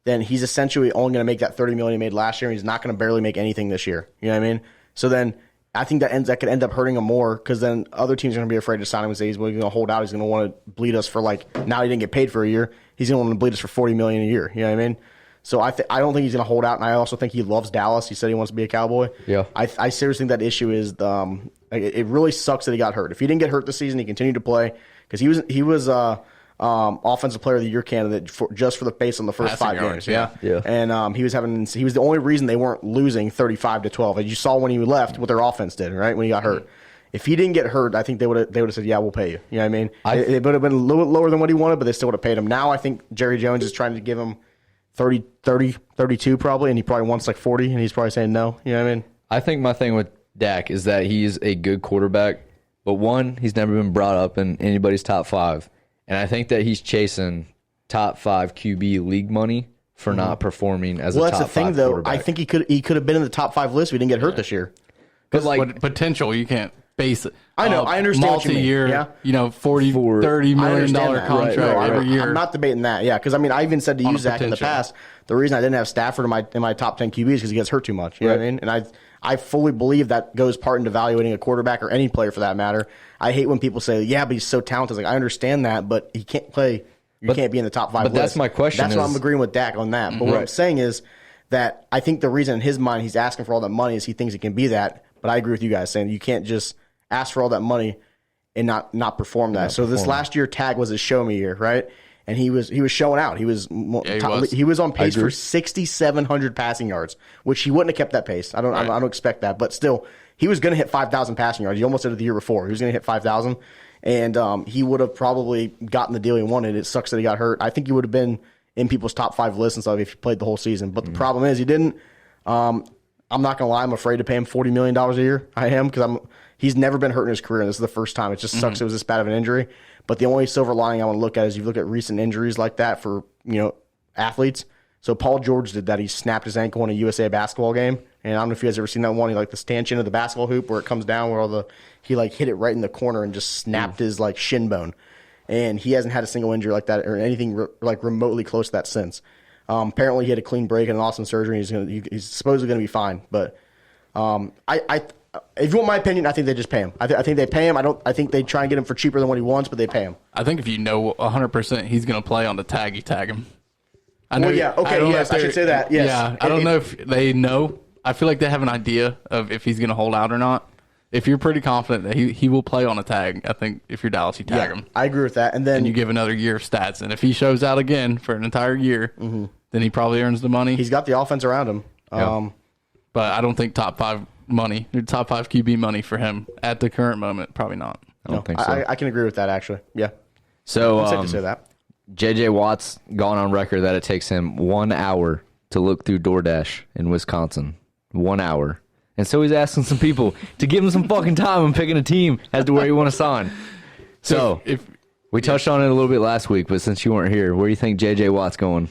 then he's essentially only going to make that $30 million he made last year, and he's not going to barely make anything this year. You know what I mean? So then I think that could end up hurting him more because then other teams are going to be afraid to sign him and say he's going to hold out. He's going to want to bleed us for now he didn't get paid for a year. He's going to want to bleed us for $40 million a year. You know what I mean? So I don't think he's going to hold out, and I also think he loves Dallas. He said he wants to be a Cowboy. Yeah. I seriously think that issue is it really sucks that he got hurt. If he didn't get hurt this season, he continued to play because he was offensive player of the year candidate just for the pace on the first Passing 5 yards, games. yeah. And he was the only reason they weren't losing 35-12. As you saw when he left, what their offense did, right? When he got hurt. If he didn't get hurt, I think they would have said, yeah, we'll pay you. You know what I mean? It would have been a little bit lower than what he wanted, but they still would have paid him. Now I think Jerry Jones is trying to give him 30, 32 probably, and he probably wants like 40, and he's probably saying no. You know what I mean? I think my thing with Dak is that he's a good quarterback, but one, he's never been brought up in anybody's top 5. And I think that he's chasing top 5 QB league money for not performing as a top 5 that's the thing, though. quarterback. I think he could have been in the top 5 list if he didn't get hurt this year. But like, But potential, you can't base it. I know, I understand what you mean. Multi-year, Yeah. $30 I million understand that. contract Right. No, every year. I'm not debating that. Yeah, because I even said to you, Zach, in the potential. past, the reason I didn't have Stafford in my top 10 QBs is because he gets hurt too much. You know what I mean? And I fully believe that goes part into evaluating a quarterback or any player for that matter. I hate when people say, yeah, but he's so talented. It's like, I understand that, but he can't play. You can't be in the top 5 but list. that's my question That's why is- I'm agreeing with Dak on that. But what I'm saying is that I think the reason in his mind he's asking for all that money is he thinks he can be that. But I agree with you guys saying you can't just ask for all that money and not perform that. So this last year tag was his show me year, right? And he was showing out. He was on pace for 6,700 passing yards, which he wouldn't have kept that pace. I don't expect that, but still, he was going to hit 5,000 passing yards. He almost did it the year before. He was going to hit 5,000, and he would have probably gotten the deal he wanted. It sucks that he got hurt. I think he would have been in people's top 5 lists and stuff if he played the whole season. But the problem is he didn't. I'm not gonna lie. I'm afraid to pay him $40 million a year. I am because he's never been hurt in his career. And this is the first time. It just sucks. It was this bad of an injury. But the only silver lining I want to look at is you look at recent injuries like that for athletes. So Paul George did that. He snapped his ankle in a USA basketball game. And I don't know if you guys ever seen that one. He the stanchion of the basketball hoop where it comes down where he hit it right in the corner and just snapped his shin bone. And he hasn't had a single injury like that or anything remotely close to that since. Apparently, he had a clean break and an awesome surgery. He's supposedly going to be fine. But if you want my opinion, I think they just pay him. I think they pay him. I think they try and get him for cheaper than what he wants, but they pay him. I think if you know 100% he's going to play on the tag, you tag him. I know. Well, yeah. Okay. Yes, I should say that. Yes. Yeah. I don't know if they know. I feel like they have an idea of if he's going to hold out or not. If you're pretty confident that he will play on a tag, I think if you're Dallas, you tag him. I agree with that. And then you give another year of stats. And if he shows out again for an entire year, then he probably earns the money. He's got the offense around him. Yeah. But I don't think top 5 QB money for him at the current moment. Probably not. I don't think so. I can agree with that, actually. Yeah. So, I'm safe to say that. J.J. Watt's gone on record that it takes him 1 hour to look through DoorDash in Wisconsin. 1 hour. And so he's asking some people to give him some fucking time and picking a team as to where you want to sign. So, we touched on it a little bit last week, but since you weren't here, where do you think J.J. Watt's going?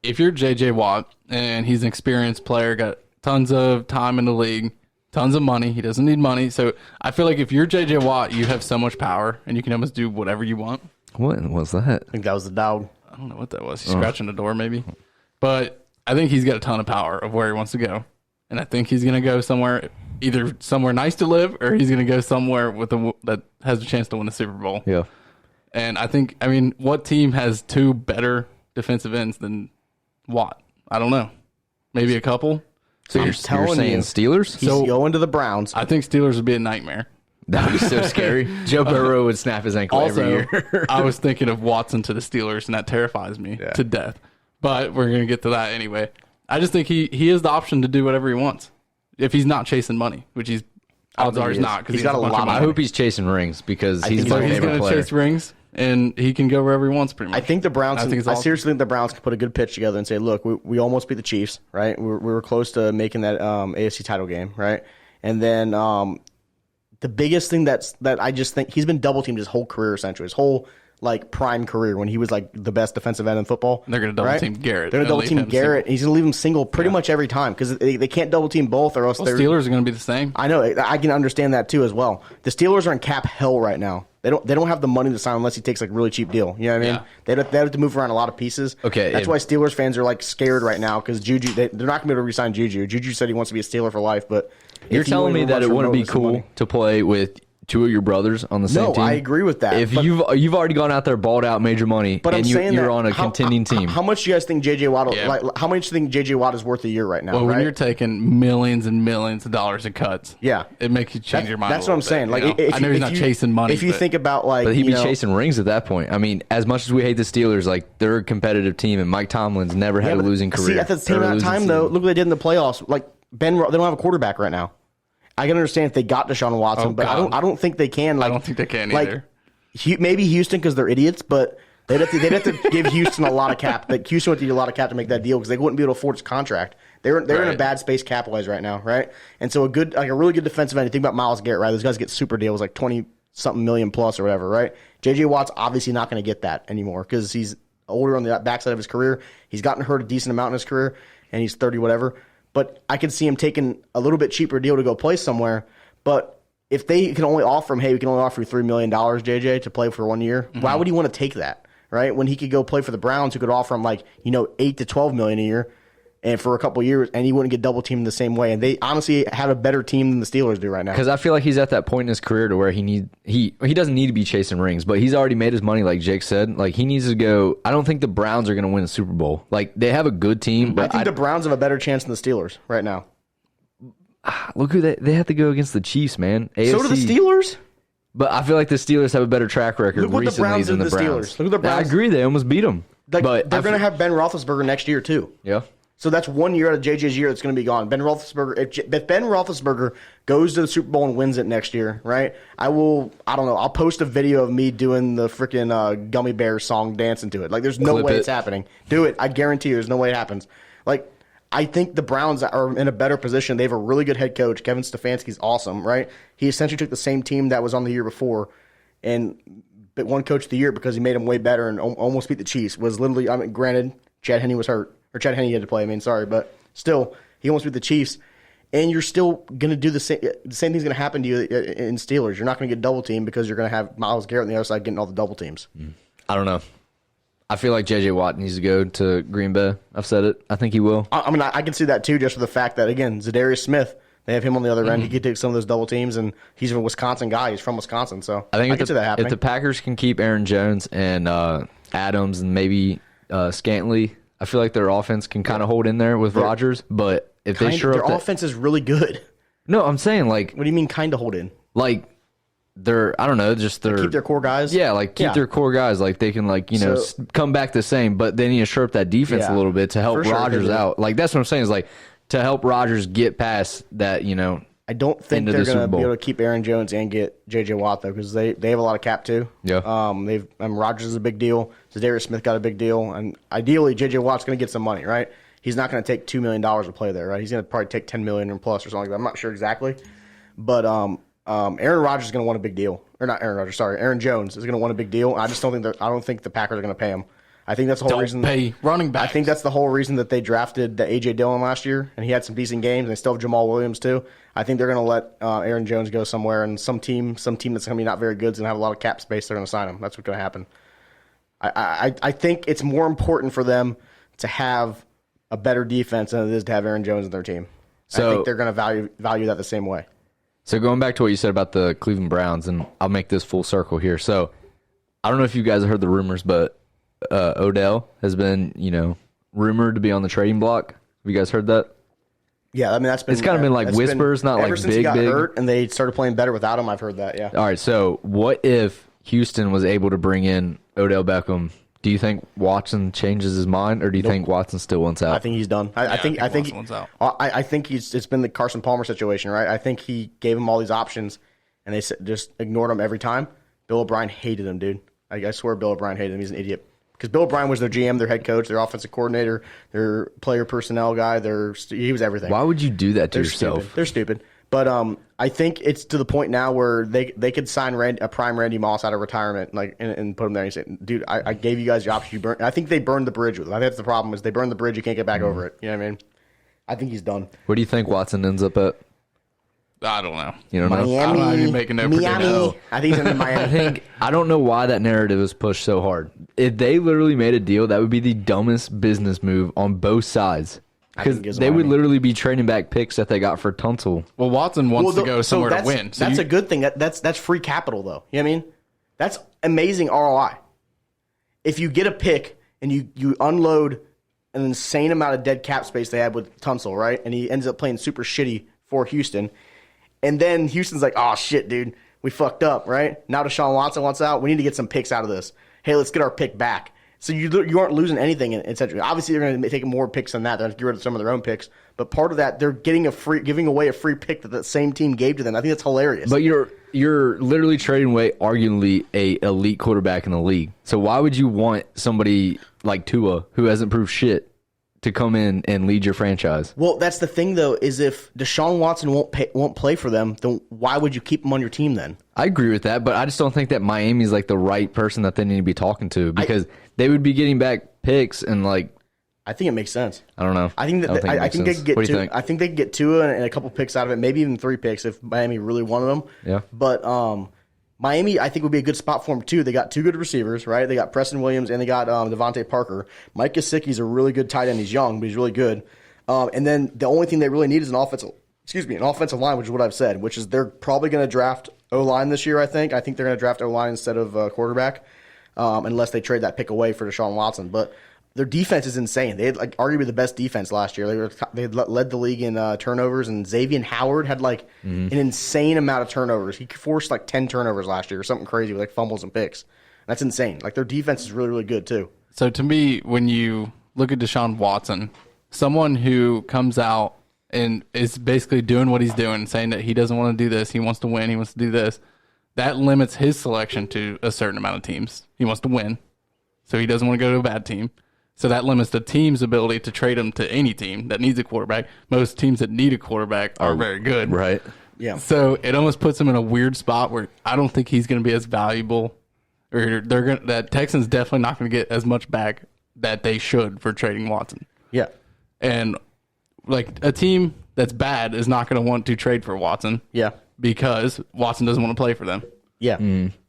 If you're J.J. Watt and he's an experienced player, got tons of time in the league, tons of money, he doesn't need money. So I feel like if you're J.J. Watt, you have so much power and you can almost do whatever you want. What was that? I think that was the dog. I don't know what that was. He's scratching the door maybe. But I think he's got a ton of power of where he wants to go. And I think he's going to go somewhere, either somewhere nice to live or he's going to go somewhere that has a chance to win the Super Bowl. Yeah. And what team has 2 better defensive ends than Watt? I don't know. Maybe a couple. So you're saying Steelers? He's going to the Browns. I think Steelers would be a nightmare. That would be so scary. Joe Burrow would snap his ankle every year. I was thinking of Watson to the Steelers, and that terrifies me to death. But we're going to get to that anyway. I just think he has the option to do whatever he wants if he's not chasing money, which odds are he's not. Because he's got a lot of money. I hope he's chasing rings because he's my he's favorite going to player. chase rings, and he can go wherever he wants pretty much. I think the Browns. I awesome. seriously think the Browns can put a good pitch together and say, "Look, we almost beat the Chiefs, right? We were close to making that AFC title game, right? And then the biggest thing that I just think he's been double teamed his whole career, essentially his whole prime career when he was the best defensive end in football. And they're going to double team Garrett. They're going to double team Garrett. He's going to leave him single pretty much every time because they can't double team both or else they're Steelers are going to be the same. I know. I can understand that too as well. The Steelers are in cap hell right now. They don't have the money to sign unless he takes a really cheap deal. You know what I mean? Yeah. They have to move around a lot of pieces. Okay, that's why Steelers fans are scared right now because Juju they're not going to be able to re-sign Juju. Juju said he wants to be a Steeler for life, but you're telling me that it wouldn't be cool to play with two of your brothers on the same No, team. I agree with that. If you've already gone out there, balled out major money, But I'm and saying you're that on a contending team. How much do you guys think JJ Watt? Yeah. Like, how much do you think JJ Watt is worth a year right now? Well, when right? you're taking millions and millions of dollars in cuts, Yeah. it makes you change your mind. That's a what I'm little saying. bit, Like, you know? if I know you- he's if not you- chasing money. If you but think about like, But he'd be you know, chasing rings at that point. I mean, as much as we hate the Steelers, like they're a competitive team, and Mike Tomlin's never had a but losing career. See, at the same or a amount of losing time, season. though, look what they did in the playoffs. Like they don't have a quarterback right now. I can understand if they got Deshaun Watson, Oh, but God. I don't think they can. Like, I don't think they can like, either. Maybe Houston because they're idiots, but they'd have to give Houston a lot of cap. Like Houston would need a lot of cap to make that deal because they wouldn't be able to afford his contract. They're in a Right. bad space cap wise right now, right? And so a really good defensive end. You think about Myles Garrett, right? Those guys get super deals like 20-something million plus or whatever, right? JJ Watt's obviously not going to get that anymore because he's older on the backside of his career. He's gotten hurt a decent amount in his career, and he's 30 whatever. But I could see him taking a little bit cheaper deal to go play somewhere. But if they can only offer him, hey, we can only offer you $3 million, JJ, to play for 1 year, why would he want to take that, right? When he could go play for the Browns, who could offer him like, $8 to $12 million a year, and for a couple of years, and he wouldn't get double teamed the same way. And they honestly have a better team than the Steelers do right now. Because I feel like he's at that point in his career to where he doesn't need to be chasing rings, but he's already made his money, like Jake said. Like he needs to go. I don't think the Browns are going to win the Super Bowl. Like they have a good team, I but think the Browns have a better chance than the Steelers right now. look who they have to go against the Chiefs, man. AFC. So do the Steelers. But I feel like the Steelers have a better track record Look what the recently Browns than did the to the Browns. Steelers. Look at the Browns. I agree, they almost beat them. Like, but they're going to have Ben Roethlisberger next year too. yeah. So that's 1 year out of JJ's year that's going to be gone. Ben Roethlisberger, if Ben Roethlisberger goes to the Super Bowl and wins it next year, right? I don't know. I'll post a video of me doing the freaking Gummy Bears song, dancing to it. Like, there's no Clip way it. it's happening. Do it. I guarantee you there's no way it happens. Like, I think the Browns are in a better position. They have a really good head coach. Kevin Stefanski's awesome, right? He essentially took the same team that was on the year before and won Coach of the Year because he made them way better and almost beat the Chiefs. Was literally, I mean, granted, Chad Henne was hurt. Or Chad Henne had to play, but still, he almost beat the Chiefs. And you're still going to do the same thing's going to happen to you in Steelers. You're not going to get double teamed because you're going to have Myles Garrett on the other side getting all the double teams. I don't know. I feel like J.J. Watt needs to go to Green Bay. I've said it. I think he will. I mean, I can see that too, just for the fact that, again, Zadarius Smith, they have him on the other end. He could take some of those double teams, and he's a Wisconsin guy. He's from Wisconsin, so I think can see that happening. if the Packers can keep Aaron Jones and Adams and maybe Scantling, I feel like their offense can kind of hold in there with Rodgers. But if they their up, offense is really good. no, I'm saying like What do you mean, kind of hold in? they're I don't know, just Keep their core guys. yeah, like keep their core guys, like they can come back the same, but they need to shore up that defense Yeah, a little bit to help for sure, Rodgers they do. out. Like that's what I'm saying is like to help Rodgers get past that. I don't think into they're the going to Super be Bowl. able to keep Aaron Jones and get J.J. Watt, though, because they have a lot of cap, too. Yeah. Rodgers is a big deal. Zadarius Smith got a big deal. And ideally, J.J. Watt's going to get some money, right? He's not going to take $2 million to play there, right? He's going to probably take $10 million or plus or something like that. I'm not sure exactly. But Aaron Rodgers is going to want a big deal. Or not Aaron Rodgers, sorry. Aaron Jones is going to want a big deal. I just don't think the Packers are going to pay him. I think that's the whole reason. Pay running back. I think that's the whole reason that they drafted the A.J. Dillon last year, and he had some decent games, and they still have Jamal Williams, too. I think they're going to let Aaron Jones go somewhere, and some team that's going to be not very good is going to have a lot of cap space. They're going to sign him. That's what's going to happen. I think it's more important for them to have a better defense than it is to have Aaron Jones in their team. So, I think they're going to value that the same way. So going back to what you said about the Cleveland Browns, and I'll make this full circle here. So I don't know if you guys have heard the rumors, but Odell has been, rumored to be on the trading block. Have you guys heard that? Yeah, I mean that's been. It's kind of been like whispers, not like ever since he big, got big. hurt and they started playing better without him. I've heard that. Yeah. All right. So what if Houston was able to bring in Odell Beckham? Do you think Watson changes his mind, or do you think Watson still wants out? I think he's done. I think Watson's out. I think it's been the Carson Palmer situation, right? I think he gave him all these options, and they just ignored him every time. Bill O'Brien hated him, dude. I swear Bill O'Brien hated him. He's an idiot. Because Bill O'Brien was their GM, their head coach, their offensive coordinator, their player personnel guy. He was everything. Why would you do that to They're yourself? Stupid. They're stupid. But I think it's to the point now where they could sign a prime Randy Moss out of retirement, and put him there and say, "Dude, I gave you guys the option. I think they burned the bridge with him. I think that's the problem is they burned the bridge. You can't get back over it. You know what I mean? I think he's done. Where do you think Watson ends up at? I don't know. You don't know? Miami. I'm not even making no prediction. I think he's in Miami. I don't know why that narrative is pushed so hard. If they literally made a deal, that would be the dumbest business move on both sides. Because they would literally be trading back picks that they got for Tunsil. Well, Watson wants to go somewhere to win. So that's a good thing. That's free capital, though. You know what I mean? That's amazing ROI. If you get a pick and you unload an insane amount of dead cap space they had with Tunsil, right? And he ends up playing super shitty for Houston. And then Houston's like, oh, shit, dude. We fucked up, right? Now Deshaun Watson wants out. We need to get some picks out of this. Hey, let's get our pick back. So you aren't losing anything, essentially. Obviously, they're going to take more picks than that. They're going to get rid of some of their own picks. But part of that, they're giving away a free pick that the same team gave to them. I think that's hilarious. But you're literally trading away arguably a elite quarterback in the league. So why would you want somebody like Tua, who hasn't proved shit, to come in and lead your franchise? Well, that's the thing, though, is if Deshaun Watson won't play for them, then why would you keep him on your team then? I agree with that, but I just don't think that Miami's like the right person that they need to be talking to, because they would be getting back picks and like. I think it makes sense. I don't know. I think they could get Tua. I think they could get Tua and a couple picks out of it, maybe even 3 picks if Miami really wanted them. Yeah. But Miami, I think, would be a good spot for them too. They got 2 good receivers, right? They got Preston Williams and they got Devontae Parker. Mike Gesicki's a really good tight end. He's young, but he's really good. And then the only thing they really need is an offensive line, which is what I've said, which is they're probably going to draft O-line this year, I think. I think they're going to draft O-line instead of quarterback, unless they trade that pick away for Deshaun Watson. But their defense is insane. They had arguably the best defense last year. They led the league in turnovers, and Xavier Howard had an insane amount of turnovers. He forced 10 turnovers last year or something crazy with fumbles and picks. That's insane. Their defense is really, really good too. So to me, when you look at Deshaun Watson, someone who comes out and is basically doing what he's doing, saying that he doesn't want to do this, he wants to win, he wants to do this, that limits his selection to a certain amount of teams. He wants to win, so he doesn't want to go to a bad team. So that limits the team's ability to trade him to any team that needs a quarterback. Most teams that need a quarterback are very good. Right. Yeah. So it almost puts him in a weird spot where I don't think he's going to be as valuable, or that Texans definitely not going to get as much back that they should for trading Watson. Yeah. And a team that's bad is not going to want to trade for Watson. Yeah. Because Watson doesn't want to play for them. Yeah.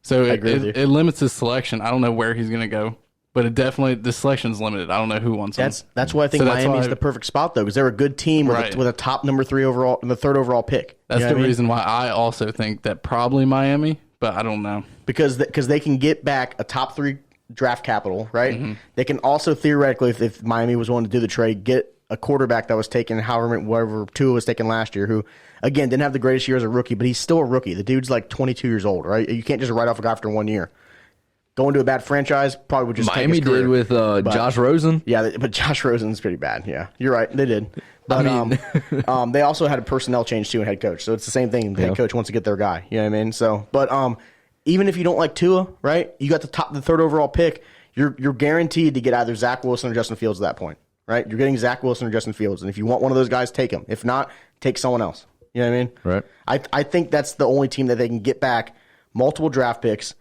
So it limits his selection. I don't know where he's going to go. But the selection's limited. I don't know who wants him. That's why I think Miami's the perfect spot, though, because they're a good team with a top number 3 overall, the 3rd overall pick. That's the reason why I also think that probably Miami, but I don't know. Because they can get back a top 3 draft capital, right? Mm-hmm. They can also theoretically, if Miami was willing to do the trade, get a quarterback that was taken, whatever Tua was taken last year, who, again, didn't have the greatest year as a rookie, but he's still a rookie. The dude's 22 years old, right? You can't just write off a guy after 1 year. Going to a bad franchise probably would just Miami take his career. did with Josh Rosen. Yeah, but Josh Rosen's pretty bad. Yeah, you're right. They did. But they also had a personnel change too in head coach. So it's the same thing. The head coach wants to get their guy. You know what I mean? So, but even if you don't like Tua, right? You got the 3rd overall pick. You're guaranteed to get either Zach Wilson or Justin Fields at that point, right? You're getting Zach Wilson or Justin Fields, and if you want one of those guys, take him. If not, take someone else. You know what I mean? Right. I think that's the only team that they can get back multiple draft picks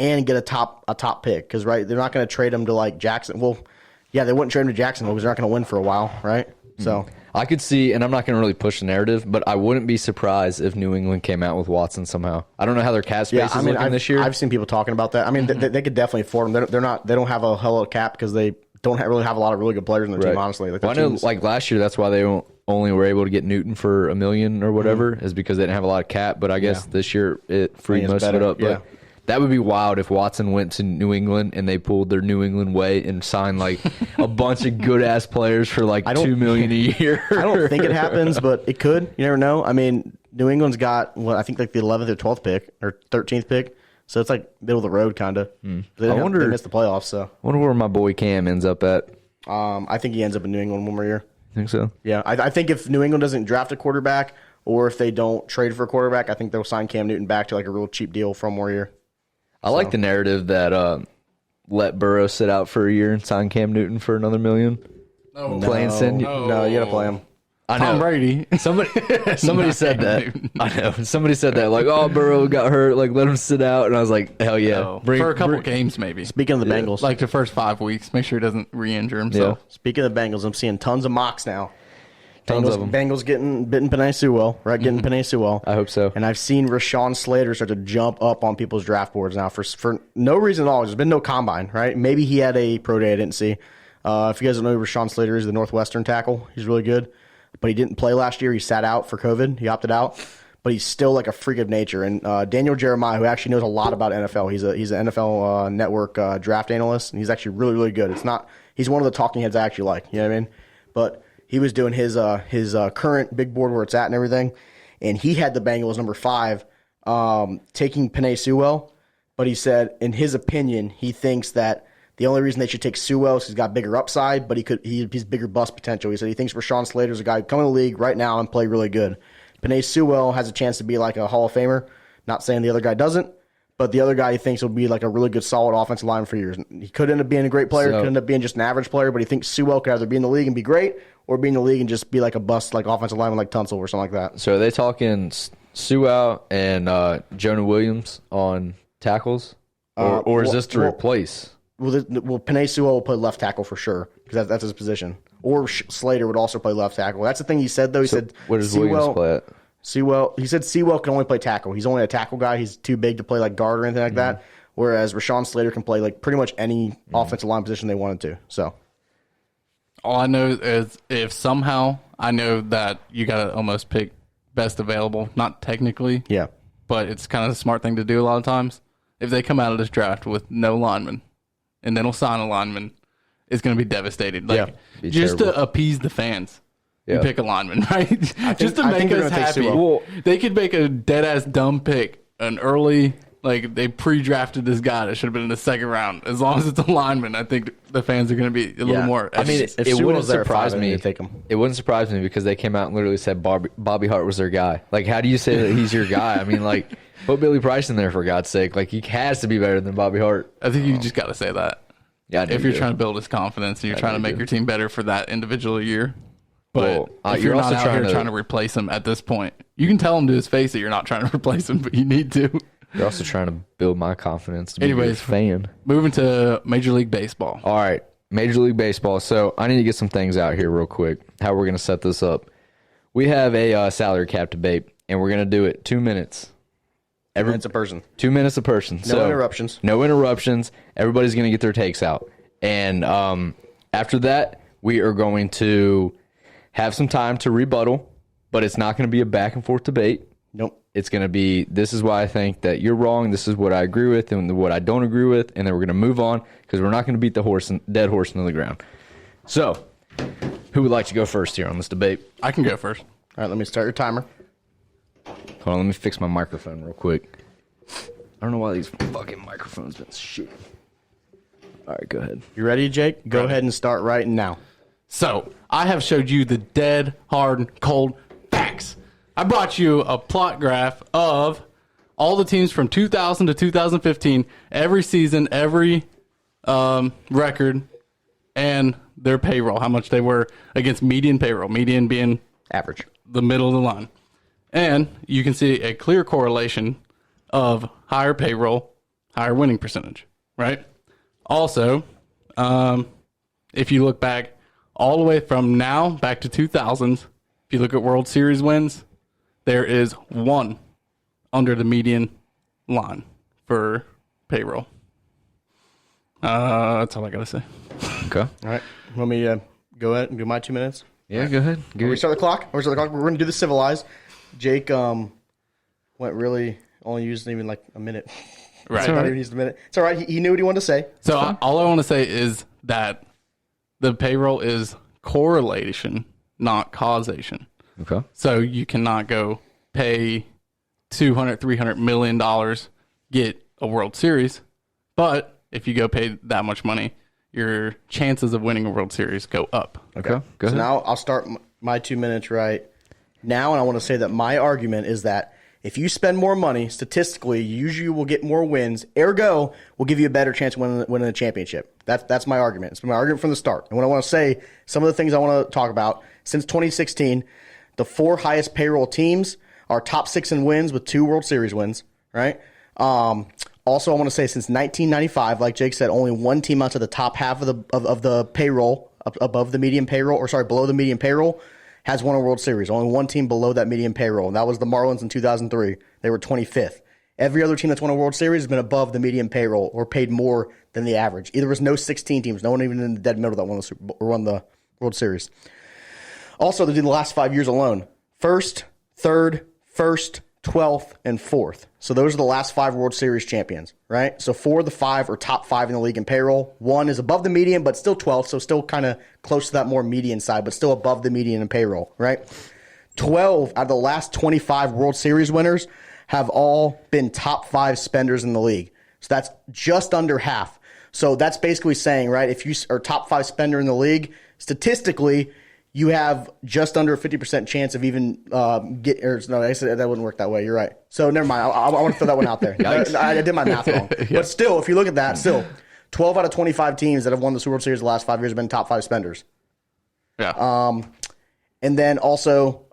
and get a top pick, because they're not going to trade him to Jackson. Well, yeah, they wouldn't trade him to Jacksonville because they're not going to win for a while, right? So I could see, and I'm not going to really push the narrative, but I wouldn't be surprised if New England came out with Watson somehow. I don't know how their cap space is looking this year. I've seen people talking about that. I mean, they could definitely afford him. They don't have a hell of a cap because they don't really have a lot of really good players in their team. Honestly, I know, last year, that's why they only were able to get Newton for $1 million or whatever, is because they didn't have a lot of cap. But I guess this year it freed most of it up. But that would be wild if Watson went to New England and they pulled their New England way and signed a bunch of good ass players for $2 million a year. I don't think it happens, but it could. You never know. I mean, New England's got I think the 11th or 12th pick or 13th pick, so it's middle of the road kind of. They missed the playoffs. So I wonder where my boy Cam ends up at. I think he ends up in New England one more year. Think so? Yeah, I think if New England doesn't draft a quarterback or if they don't trade for a quarterback, I think they'll sign Cam Newton back to a real cheap deal for one more year. I like the narrative that let Burrow sit out for a year and sign Cam Newton for another $1 million. No, you got to play him. Tom Brady. Somebody said that. I know. Somebody said that. Oh, Burrow got hurt. Let him sit out. And I was like, hell yeah. No. For a couple games, maybe. Speaking of the Bengals. The first 5 weeks. Make sure he doesn't re-injure himself. Yeah. Speaking of the Bengals, I'm seeing tons of mocks now. Tons of them. Bengals bitten Penei Sewell, right? Getting Penei Sewell. I hope so. And I've seen Rashawn Slater start to jump up on people's draft boards now for no reason at all. There's been no combine, right? Maybe he had a pro day I didn't see. If you guys don't know who Rashawn Slater is, the Northwestern tackle, he's really good. But he didn't play last year. He sat out for COVID. He opted out. But he's still like a freak of nature. And Daniel Jeremiah, who actually knows a lot about NFL, he's an NFL Network draft analyst, and he's actually really, really good. He's one of the talking heads I actually like. You know what I mean? But he was doing his current big board where it's at and everything, and he had the Bengals number 5, taking Penei Sewell. But he said, in his opinion, he thinks that the only reason they should take Sewell is he's got bigger upside, but he's bigger bust potential. He said he thinks Rashawn Slater's a guy who come in the league right now and play really good. Penei Sewell has a chance to be like a Hall of Famer. Not saying the other guy doesn't, but the other guy he thinks will be like a really good, solid offensive lineman for years. He could end up being a great player, could end up being just an average player, but he thinks Sewell could either be in the league and be great, or be in the league and just be like a bust, like offensive lineman like Tunsil or something like that. So are they talking Sewell and Jonah Williams on tackles? Or is this to replace? Well, Penei Sewell will play left tackle for sure, because that's his position. Or Slater would also play left tackle. That's the thing he said, though. He said, where does Williams play at? He said Sewell can only play tackle. He's only a tackle guy. He's too big to play like guard or anything like that. Whereas Rashawn Slater can play like pretty much any offensive line position they wanted to. So all I know is if somehow I know that you got to almost pick best available, not technically, yeah, but it's kind of a smart thing to do a lot of times. If they come out of this draft with no lineman and then will sign a lineman, it's going to be devastated. Like, just to appease the fans. You pick a lineman, right? Just to make us happy. Well, they could make a dead-ass dumb pick, an early, like they pre-drafted this guy that should have been in the second round. As long as it's a lineman, I think the fans are going to be a little more. I mean, it wouldn't surprise me. It wouldn't surprise me because they came out and literally said Bobby Hart was their guy. Like, how do you say that he's your guy? I mean, like, put Billy Price in there for God's sake. Like, he has to be better than Bobby Hart. I think you just got to say that. Yeah, if you're trying to build his confidence and you're trying to make your team better for that individual year. But if you're not out here trying to replace him at this point, you can tell him to his face that you're not trying to replace him, but you need to. You're also trying to build my confidence to be a fan. Moving to Major League Baseball. All right, Major League Baseball. So I need to get some things out here real quick, how we're going to set this up. We have a salary cap debate, and we're going to do it 2 minutes. 2 minutes a person. 2 minutes a person. No interruptions. No interruptions. Everybody's going to get their takes out. And after that, we are going to have some time to rebuttal, but it's not going to be a back and forth debate. Nope. It's going to be, this is why I think that you're wrong, this is what I agree with, and what I don't agree with, and then we're going to move on, because we're not going to beat the dead horse into the ground. So, who would like to go first here on this debate? I can go first. All right, let me start your timer. Hold on, let me fix my microphone real quick. I don't know why these fucking microphones been shit. All right, go ahead. You ready, Jake? Go ahead and start right now. So, I have showed you the dead, hard, cold facts. I brought you a plot graph of all the teams from 2000 to 2015, every season, every record, and their payroll, how much they were against median payroll, median being average, the middle of the line. And you can see a clear correlation of higher payroll, higher winning percentage, right? Also, if you look back all the way from now back to 2000s, if you look at World Series wins, there is one under the median line for payroll. That's all I got to say. Okay. All right. Want me to go ahead and do my 2 minutes? Yeah, go ahead. We start the clock. We're going to do the civilized. Jake went really only used even like a minute. Right. Not even used a minute. It's all right. He knew what he wanted to say. So all I want to say is that the payroll is correlation, not causation. Okay. So you cannot go pay $200, $300 million, get a World Series. But if you go pay that much money, your chances of winning a World Series go up. Okay. Go ahead. So now I'll start my 2 minutes right now. And I want to say that my argument is that if you spend more money, statistically, you usually will get more wins. Ergo, will give you a better chance of winning a championship. That's my argument. It's been my argument from the start. And what I want to say, some of the things I want to talk about, since 2016, the 4 highest payroll teams are top 6 in wins with 2 World Series wins, right? Also, I want to say since 1995, like Jake said, only one team outside the top half of the payroll, above the median payroll, below the median payroll, has won a World Series. Only one team below that median payroll, and that was the Marlins in 2003. They were 25th. Every other team that's won a World Series has been above the median payroll or paid more than the average. There was no 16 teams, no one even in the dead middle that won the Super Bowl, or won the World Series. Also, they did the last 5 years alone. First, third, first, 12th, and 4th. So those are the last 5 World Series champions, right? So 4 of the 5 are top 5 in the league in payroll. 1 is above the median, but still 12th, so still kind of close to that more median side, but still above the median in payroll, right? 12 out of the last 25 World Series winners have all been top 5 spenders in the league. So that's just under half. So that's basically saying, right, if you are top 5 spender in the league, statistically, you have just under a 50% chance of even no, I said that wouldn't work that way. You're right. So never mind. I want to throw that one out there. I did my math wrong. Yeah. But still, if you look at that, still, 12 out of 25 teams that have won the World Series the last 5 years have been top 5 spenders. Yeah. And then also,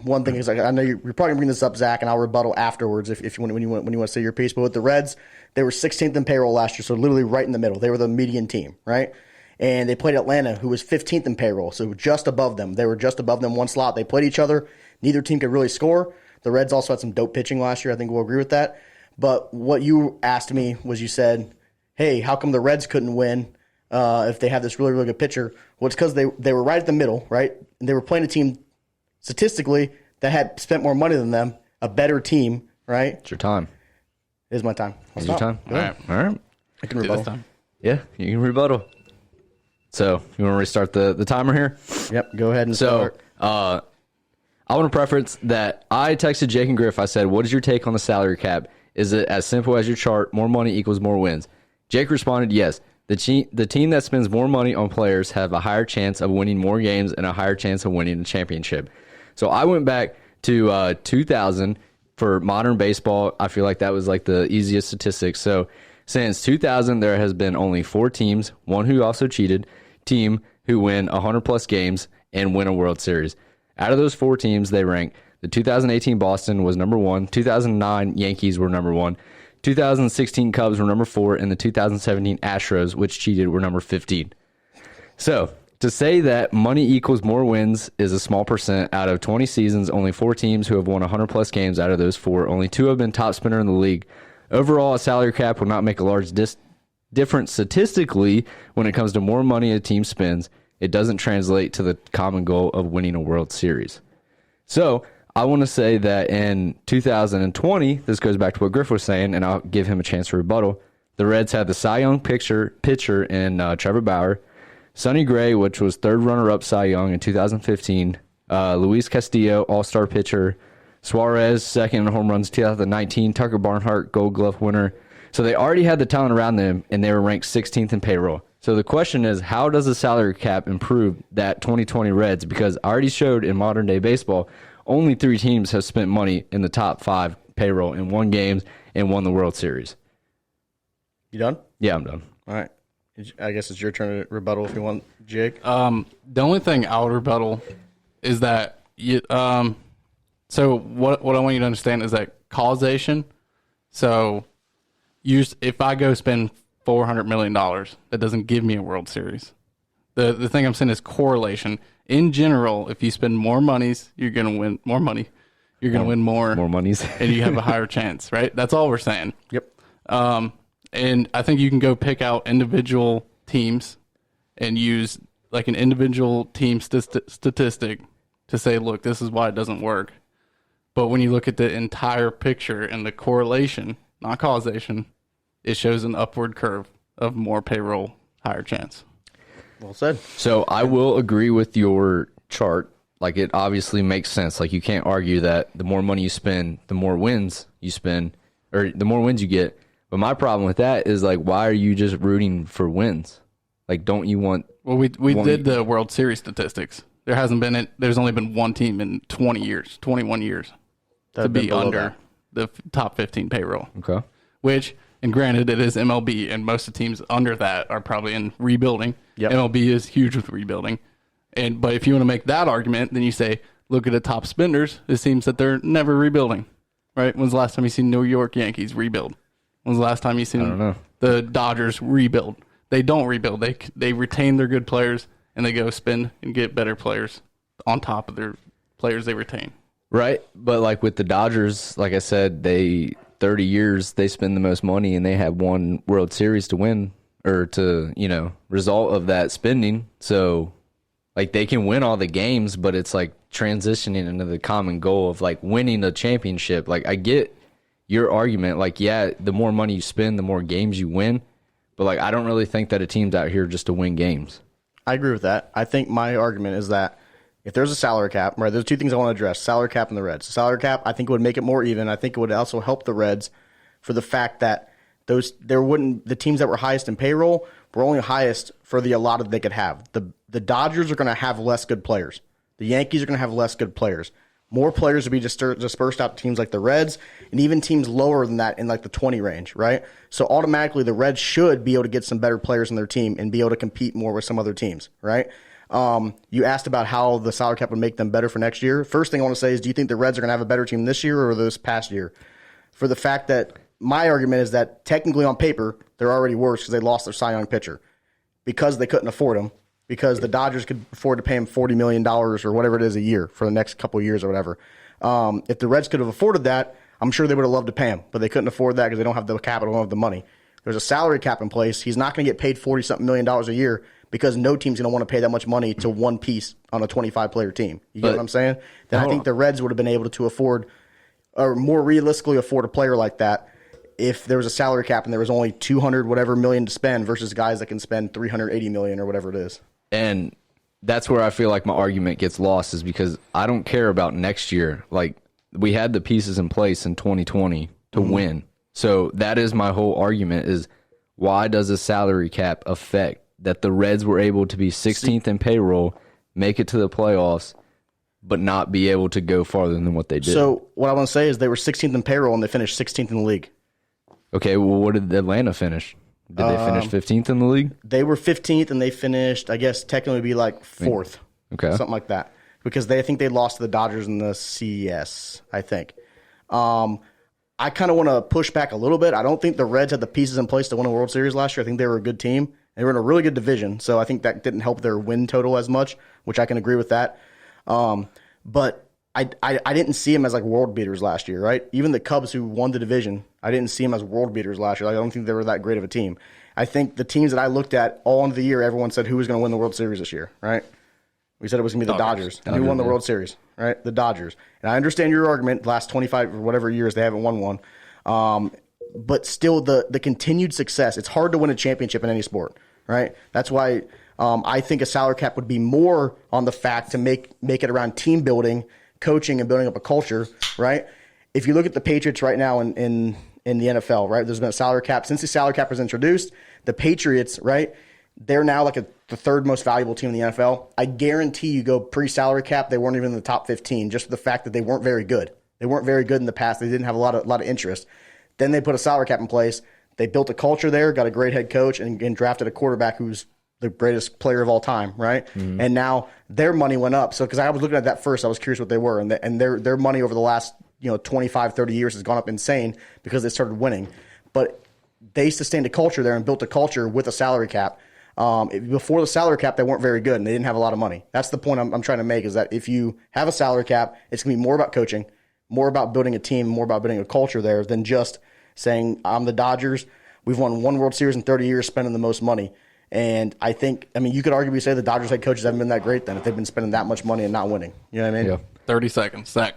one thing is, like, I know you're probably going to bring this up, Zach, and I'll rebuttal afterwards if you when you want to say your piece. But with the Reds, they were 16th in payroll last year, so literally right in the middle. They were the median team, right? And they played Atlanta, who was 15th in payroll, so just above them. They were just above them one slot. They played each other. Neither team could really score. The Reds also had some dope pitching last year. I think we'll agree with that. But what you asked me was, you said, hey, how come the Reds couldn't win if they have this really, really good pitcher? Well, it's because they were right at the middle, right? And they were playing a team statistically that had spent more money than them, a better team, right? It's your time. It is my time. It's your time. All right. I can rebuttal. Yeah, you can rebuttal. So, you want to restart the timer here? Yep, go ahead and start. I want to preference that I texted Jake and Griff. I said, what is your take on the salary cap? Is it as simple as your chart, more money equals more wins? Jake responded, yes. The team that spends more money on players have a higher chance of winning more games and a higher chance of winning a championship. So I went back to 2000 for modern baseball. I feel like that was like the easiest statistics. So since 2000, there has been only 4 teams, one who also cheated, team who win 100-plus games and win a World Series. Out of those 4 teams, they rank the 2018 Boston was number 1, 2009 Yankees were number 1, 2016 Cubs were number 4, and the 2017 Astros, which cheated, were number 15. So, to say that money equals more wins is a small percent. Out of 20 seasons, only 4 teams who have won 100-plus games. Out of those 4, only 2 have been top spender in the league. Overall, a salary cap will not make a large difference statistically when it comes to more money a team spends. It doesn't translate to the common goal of winning a World Series. So, I want to say that in 2020, this goes back to what Griff was saying, and I'll give him a chance to rebuttal. The Reds had the Cy Young pitcher in Trevor Bauer, Sonny Gray, which was 3rd runner-up Cy Young in 2015, Luis Castillo, all-star pitcher, Suarez, 2nd in home runs 2019, Tucker Barnhart, Gold Glove winner. So they already had the talent around them, and they were ranked 16th in payroll. So the question is, how does the salary cap improve that 2020 Reds? Because I already showed in modern-day baseball, only 3 teams have spent money in the top 5 payroll and won games and won the World Series. You done? Yeah, I'm done. All right. I guess it's your turn to rebuttal if you want, Jake. The only thing I'll rebuttal is that so what I want you to understand is that causation. So if I go spend $400 million, that doesn't give me a World Series. The thing I'm saying is correlation. In general, if you spend more monies, you're going to win more money. You're going to win more monies, and you have a higher chance, right? That's all we're saying. Yep. And I think you can go pick out individual teams and use like an individual team statistic to say, look, this is why it doesn't work. But when you look at the entire picture and the correlation, not causation, it shows an upward curve of more payroll, higher chance. Well said. So I will agree with your chart. Like, it obviously makes sense. Like, you can't argue that the more money you spend, the more wins you spend, or the more wins you get. But my problem with that is, like, why are you just rooting for wins? Like, don't you want... Well, we did the World Series statistics. There's only been one team in 21 years to be under the top 15 payroll. Okay. Which, and granted, it is MLB, and most of the teams under that are probably in rebuilding. Yep. MLB is huge with rebuilding. But if you want to make that argument, then you say, look at the top spenders. It seems that they're never rebuilding, right? When's the last time you seen New York Yankees rebuild? When's the last time you seen the Dodgers rebuild? They don't rebuild. They retain their good players, and they go spend and get better players on top of their players they retain. Right, but like with the Dodgers, like I said, they 30 years, they spend the most money and they have one World Series to win or to, result of that spending. So, like, they can win all the games, but it's like transitioning into the common goal of like winning a championship. Like, I get your argument. Like, yeah, the more money you spend, the more games you win. But, like, I don't really think that a team's out here just to win games. I agree with that. I think my argument is that if there's a salary cap, right, there's two things I want to address, salary cap and the Reds. The salary cap, I think it would make it more even. I think it would also help the Reds for the fact that the teams that were highest in payroll were only highest for the allotted they could have. The Dodgers are going to have less good players. The Yankees are going to have less good players. More players would be dispersed out to teams like the Reds and even teams lower than that in like the 20 range, right? So automatically the Reds should be able to get some better players in their team and be able to compete more with some other teams, right? You asked about how the salary cap would make them better for next year. First thing I want to say is, do you think the Reds are going to have a better team this year or this past year? For the fact that my argument is that technically on paper, they're already worse because they lost their Cy Young pitcher because they couldn't afford him, because the Dodgers could afford to pay him $40 million or whatever it is a year for the next couple of years or whatever. If the Reds could have afforded that, I'm sure they would have loved to pay him, but they couldn't afford that because they don't have the capital, don't have the money. There's a salary cap in place. He's not going to get paid $40-something million a year because no team's going to want to pay that much money to one piece on a 25-player team. You get what I'm saying? Then I think the Reds would have been able to afford, or more realistically afford, a player like that if there was a salary cap and there was only 200 whatever million to spend versus guys that can spend 380 million or whatever it is. And that's where I feel like my argument gets lost, is because I don't care about next year. Like, we had the pieces in place in 2020 to win. So that is my whole argument, is why does a salary cap affect that the Reds were able to be 16th in payroll, make it to the playoffs, but not be able to go farther than what they did? So what I want to say is they were 16th in payroll and they finished 16th in the league. Okay, well, what did Atlanta finish? Did they finish 15th in the league? They were 15th, and they finished, I guess, technically be like 4th. Okay. Something like that. Because I think they lost to the Dodgers in the CS, I think. I kind of want to push back a little bit. I don't think the Reds had the pieces in place to win a World Series last year. I think they were a good team. They were in a really good division, so I think that didn't help their win total as much, which I can agree with that. But I didn't see them as like world beaters last year, right? Even the Cubs, who won the division, I didn't see them as world beaters last year. Like, I don't think they were that great of a team. I think the teams that I looked at all into the year, everyone said who was going to win the World Series this year, right? We said it was going to be the Dodgers. And who won the World Series, right? The Dodgers. And I understand your argument, the last 25 or whatever years they haven't won one. But still, the continued success, it's hard to win a championship in any sport, right? That's why I think a salary cap would be more on the fact to make it around team building, coaching, and building up a culture, right? If you look at the Patriots right now in the NFL, right, there's been a salary cap. Since the salary cap was introduced, the Patriots, right, they're now like the third most valuable team in the NFL. I guarantee you go pre-salary cap, they weren't even in the top 15, just for the fact that they weren't very good. They weren't very good in the past. They didn't have a lot of interest. Then they put a salary cap in place. They built a culture there, got a great head coach, and drafted a quarterback who's the greatest player of all time, right? Mm-hmm. And now their money went up. So, because I was looking at that first, I was curious what they were. And their money over the last 25, 30 years has gone up insane because they started winning. But they sustained a culture there and built a culture with a salary cap. Before the salary cap, they weren't very good, and they didn't have a lot of money. That's the point I'm trying to make, is that if you have a salary cap, it's going to be more about coaching, more about building a team, more about building a culture there than just saying, I'm the Dodgers. We've won one World Series in 30 years, spending the most money. And I think, you could arguably say the Dodgers head coaches haven't been that great then if they've been spending that much money and not winning. You know what I mean? Yeah. 30 seconds. Zach,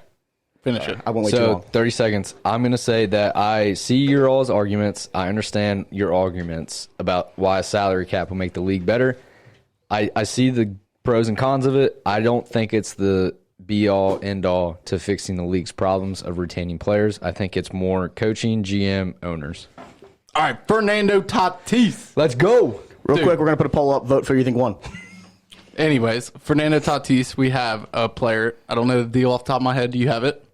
finish it. I won't wait too long. 30 seconds. I'm going to say that I see your all's arguments. I understand your arguments about why a salary cap will make the league better. I see the pros and cons of it. I don't think it's the be-all, end-all to fixing the league's problems of retaining players. I think it's more coaching, GM, owners. All right, Fernando Tatis. Let's go. Real quick, we're going to put a poll up. Vote for who you think won. Anyways, Fernando Tatis, we have a player. I don't know the deal off the top of my head. Do you have it?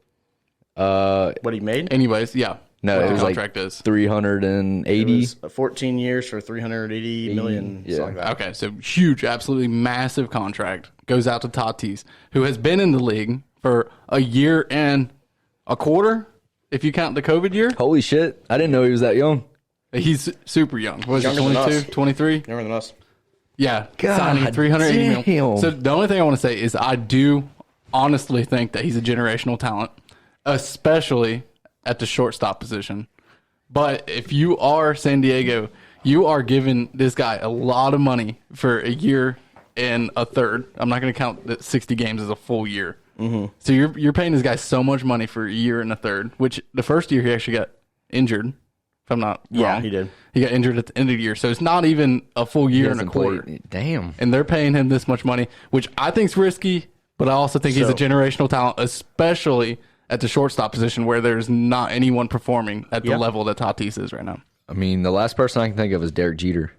What he made? Anyways, yeah. No, what it was contract like is. 380. It was 14 years for 380 million. Yeah. Something like that. Okay, so huge, absolutely massive contract goes out to Tatis, who has been in the league for a year and a quarter, if you count the COVID year. Holy shit. I didn't know he was that young. He's super young. What is he, Younger than 22, us. 23? Younger than us. Yeah, God signing 380 damn. million. So the only thing I want to say is I do honestly think that he's a generational talent, especially at the shortstop position. But if you are San Diego, you are giving this guy a lot of money for a year and a third. I'm not going to count that 60 games as a full year. Mm-hmm. So you're paying this guy so much money for a year and a third, which the first year he actually got injured, if I'm not wrong. Yeah, he did. He got injured at the end of the year. So it's not even a full year and a quarter. Damn. And they're paying him this much money, which I think is risky, but I also think he's a generational talent, especially at the shortstop position where there's not anyone performing at the level that Tatis is right now. I mean, the last person I can think of is Derek Jeter.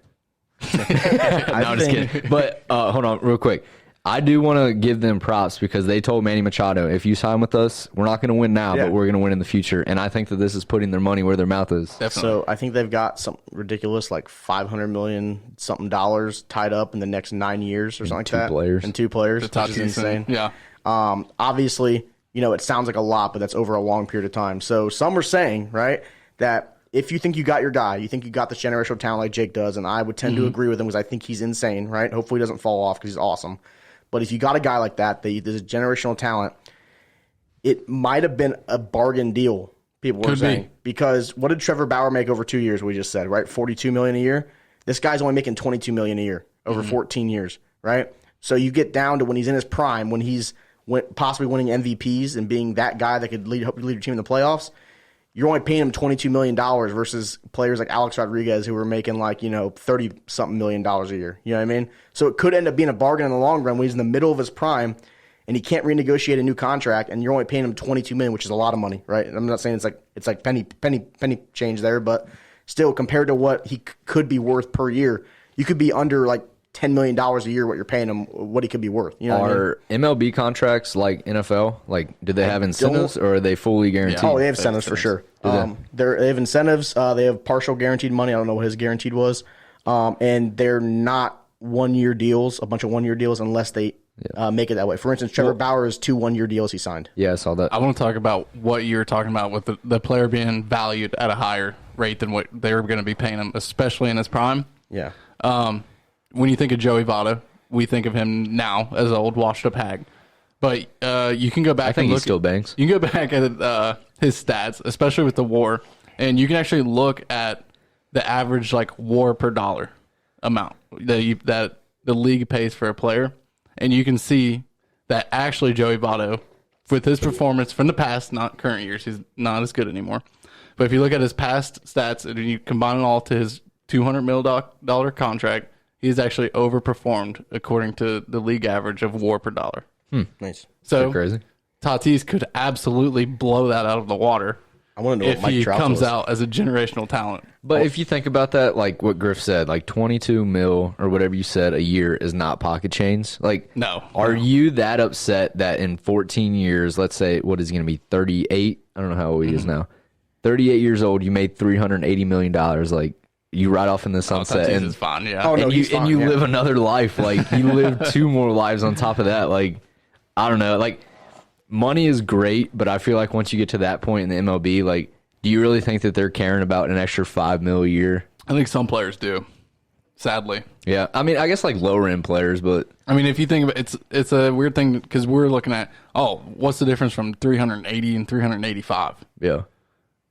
No, I'm just kidding. But hold on real quick. I do want to give them props because they told Manny Machado, if you sign with us, we're not going to win now, but we're going to win in the future. And I think that this is putting their money where their mouth is. Definitely. So I think they've got some ridiculous, like $500 million something dollars tied up in the next 9 years or something like that. And two players, which is insane. Yeah. Obviously, it sounds like a lot, but that's over a long period of time. So some are saying, right, that if you think you got your guy, you think you got this generational talent like Jake does, and I would tend to agree with him because I think he's insane, right? Hopefully he doesn't fall off because he's awesome. But if you got a guy like that, there's a generational talent, it might have been a bargain deal, people were saying. Because what did Trevor Bauer make over 2 years, we just said, right? $42 million a year? This guy's only making $22 million a year over 14 years, right? So you get down to when he's in his prime, when he's possibly winning MVPs and being that guy that could lead your team in the playoffs, you're only paying him $22 million versus players like Alex Rodriguez who were making $30-something million a year. You know what I mean? So it could end up being a bargain in the long run when he's in the middle of his prime and he can't renegotiate a new contract and you're only paying him $22 million, which is a lot of money, right? And I'm not saying it's like penny change there, but still compared to what he could be worth per year, you could be under like $10 million a year what you're paying him, what he could be worth. You know Are MLB contracts like NFL? Like, do they have incentives or are they fully guaranteed? Oh, they have incentives for sure. They have incentives. They have partial guaranteed money. I don't know what his guaranteed was. And they're not 1 year deals, a bunch of 1 year deals, unless they make it that way. For instance, Trevor Bauer is 2 1 year deals he signed. Yeah, I saw that. I want to talk about what you're talking about with the player being valued at a higher rate than what they're going to be paying him, especially in his prime. Yeah. When you think of Joey Votto, we think of him now as an old washed-up hag. But you can go back and look. He still banks. You can go back at his stats, especially with the WAR, and you can actually look at the average WAR per dollar amount that the league pays for a player, and you can see that actually Joey Votto, with his performance from the past, not current years, he's not as good anymore. But if you look at his past stats and you combine it all to his $200 million contract, he's actually overperformed according to the league average of WAR per dollar. Nice. So crazy. Tatis could absolutely blow that out of the water. I want to know if he comes out as a generational talent. But if you think about that, like what Griff said, 22 mil or whatever you said a year is not pocket change. No. Are you that upset that in 14 years, let's say, what is he going to be, 38? I don't know how old he is now. 38 years old, you made $380 million. You ride off in the sunset. Tatis is fine, yeah. Oh, no, and you live another life. You live 2 more lives on top of that. I don't know. Money is great, but I feel like once you get to that point in the MLB, do you really think that they're caring about an extra $5 million a year? I think some players do, sadly. Yeah, I mean, I guess lower end players, but I mean, if you think about it's a weird thing because we're looking at what's the difference from 380 and 385? Yeah,